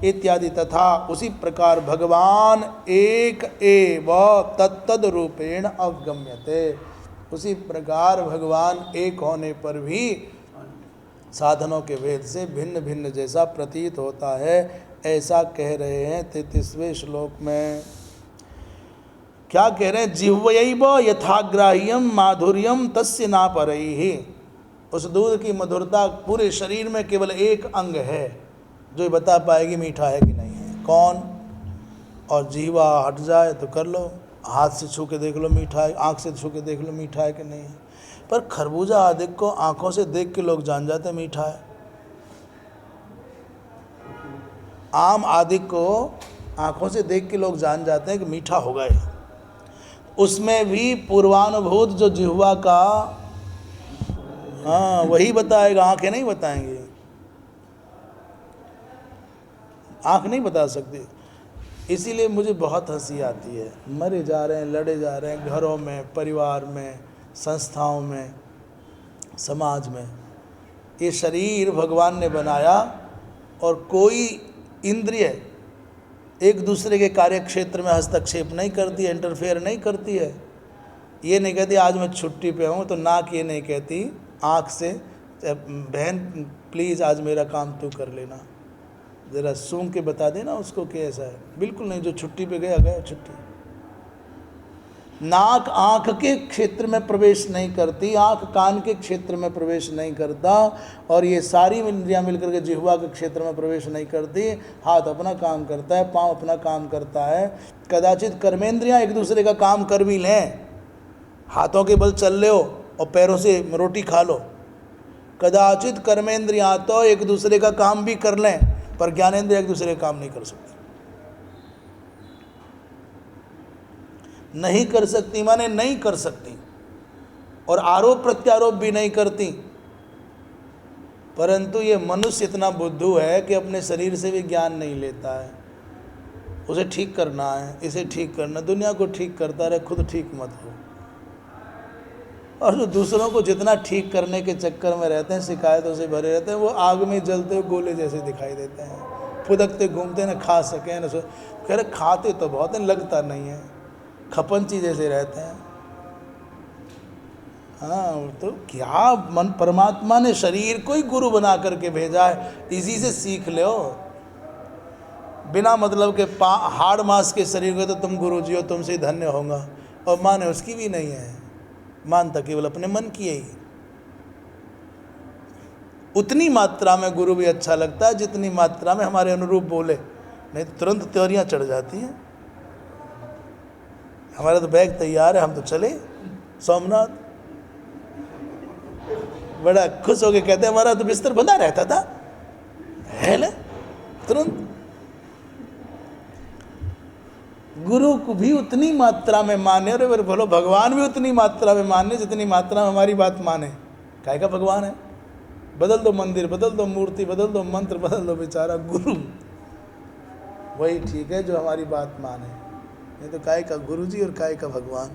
इत्यादि। तथा उसी प्रकार भगवान एक एव तत्तद रूपेण अवगम्यते, उसी प्रकार भगवान एक होने पर भी साधनों के भेद से भिन्न भिन्न जैसा प्रतीत होता है, ऐसा कह रहे हैं 33वें श्लोक में। क्या कह रहे हैं? जिह्वयैव यथाग्राह्यम माधुर्यम तस्य ना परैहि, उस दूध की मधुरता पूरे शरीर में केवल एक अंग है जो बता पाएगी मीठा है कि नहीं है। कौन? और जीवा हट जाए तो कर लो, हाथ से छू के देख लो मीठा है, आँख से छू के देख लो मीठा है कि नहीं है। पर खरबूजा आदि को आँखों से देख के लोग जान जाते मीठा है, आम आदि को आँखों से देख के लोग जान जाते हैं कि मीठा होगा ये। उसमें भी पूर्वानुभूत जो जिह्वा का, हाँ वही बताएगा, आंखें नहीं बताएंगे, आंख नहीं बता सकती। इसीलिए मुझे बहुत हंसी आती है, मरे जा रहे हैं, लड़े जा रहे हैं, घरों में, परिवार में, संस्थाओं में, समाज में। ये शरीर भगवान ने बनाया और कोई इंद्रिय एक दूसरे के कार्य क्षेत्र में हस्तक्षेप नहीं करती है, इंटरफेयर नहीं करती है। ये नहीं कहती आज मैं छुट्टी पे हूँ, तो नाक ये नहीं कहती आँख से बहन प्लीज़ आज मेरा काम तू कर लेना, ज़रा सूंघ के बता देना उसको कि ऐसा है। बिल्कुल नहीं, जो छुट्टी पे गया गया छुट्टी। नाक आँख के क्षेत्र में प्रवेश नहीं करती, आँख कान के क्षेत्र में प्रवेश नहीं करता, और ये सारी इंद्रियां मिलकर के जिह्वा के क्षेत्र में प्रवेश नहीं करती। हाथ अपना काम करता है, पाँव अपना काम करता है। कदाचित कर्मेंद्रियां एक दूसरे का काम कर भी लें, हाथों के बल चल ले हो और पैरों से रोटी खा लो। कदाचित कर्मेंद्रियां तो एक दूसरे का काम भी कर लें, पर ज्ञानेंद्रिय एक दूसरे का काम नहीं कर सकती। नहीं कर सकती माने नहीं कर सकती, और आरोप प्रत्यारोप भी नहीं करती। परंतु ये मनुष्य इतना बुद्धू है कि अपने शरीर से भी ज्ञान नहीं लेता है। उसे ठीक करना है, इसे ठीक करना, दुनिया को ठीक करता रहे, खुद ठीक मत हो। और जो दूसरों को जितना ठीक करने के चक्कर में रहते हैं, शिकायतों से भरे रहते हैं, वो आग में जलते हुए गोले जैसे दिखाई देते हैं। फुदकते घूमते ना खा सकें न कह रहे खाते तो बहुत हैं, लगता नहीं है, खपंची जैसे रहते हैं। हाँ, तो क्या मन परमात्मा ने शरीर को ही गुरु बना करके भेजा है, इसी से सीख लो। बिना मतलब के हाड़ मास के शरीर को तो तुम गुरु जी हो, तुमसे धन्य होगा, और माने उसकी भी नहीं है, मानता केवल अपने मन की है। उतनी मात्रा में गुरु भी अच्छा लगता है जितनी मात्रा में हमारे अनुरूप बोले, नहीं तो तुरंत त्योरियां चढ़ जाती हैं। हमारा तो बैग तैयार है, हम तो चले सोमनाथ। बड़ा खुश होके कहते हैं हमारा तो बिस्तर बंधा रहता था, है ना, तुरंत। गुरु को भी उतनी मात्रा में माने, और बोलो भगवान भी उतनी मात्रा में माने जितनी मात्रा में हमारी बात माने। काय का भगवान है? बदल दो मंदिर, बदल दो मूर्ति, बदल दो मंत्र, बदल दो, बेचारा गुरु वही ठीक है जो हमारी बात माने। नहीं तो काय का गुरु जी और काय का भगवान।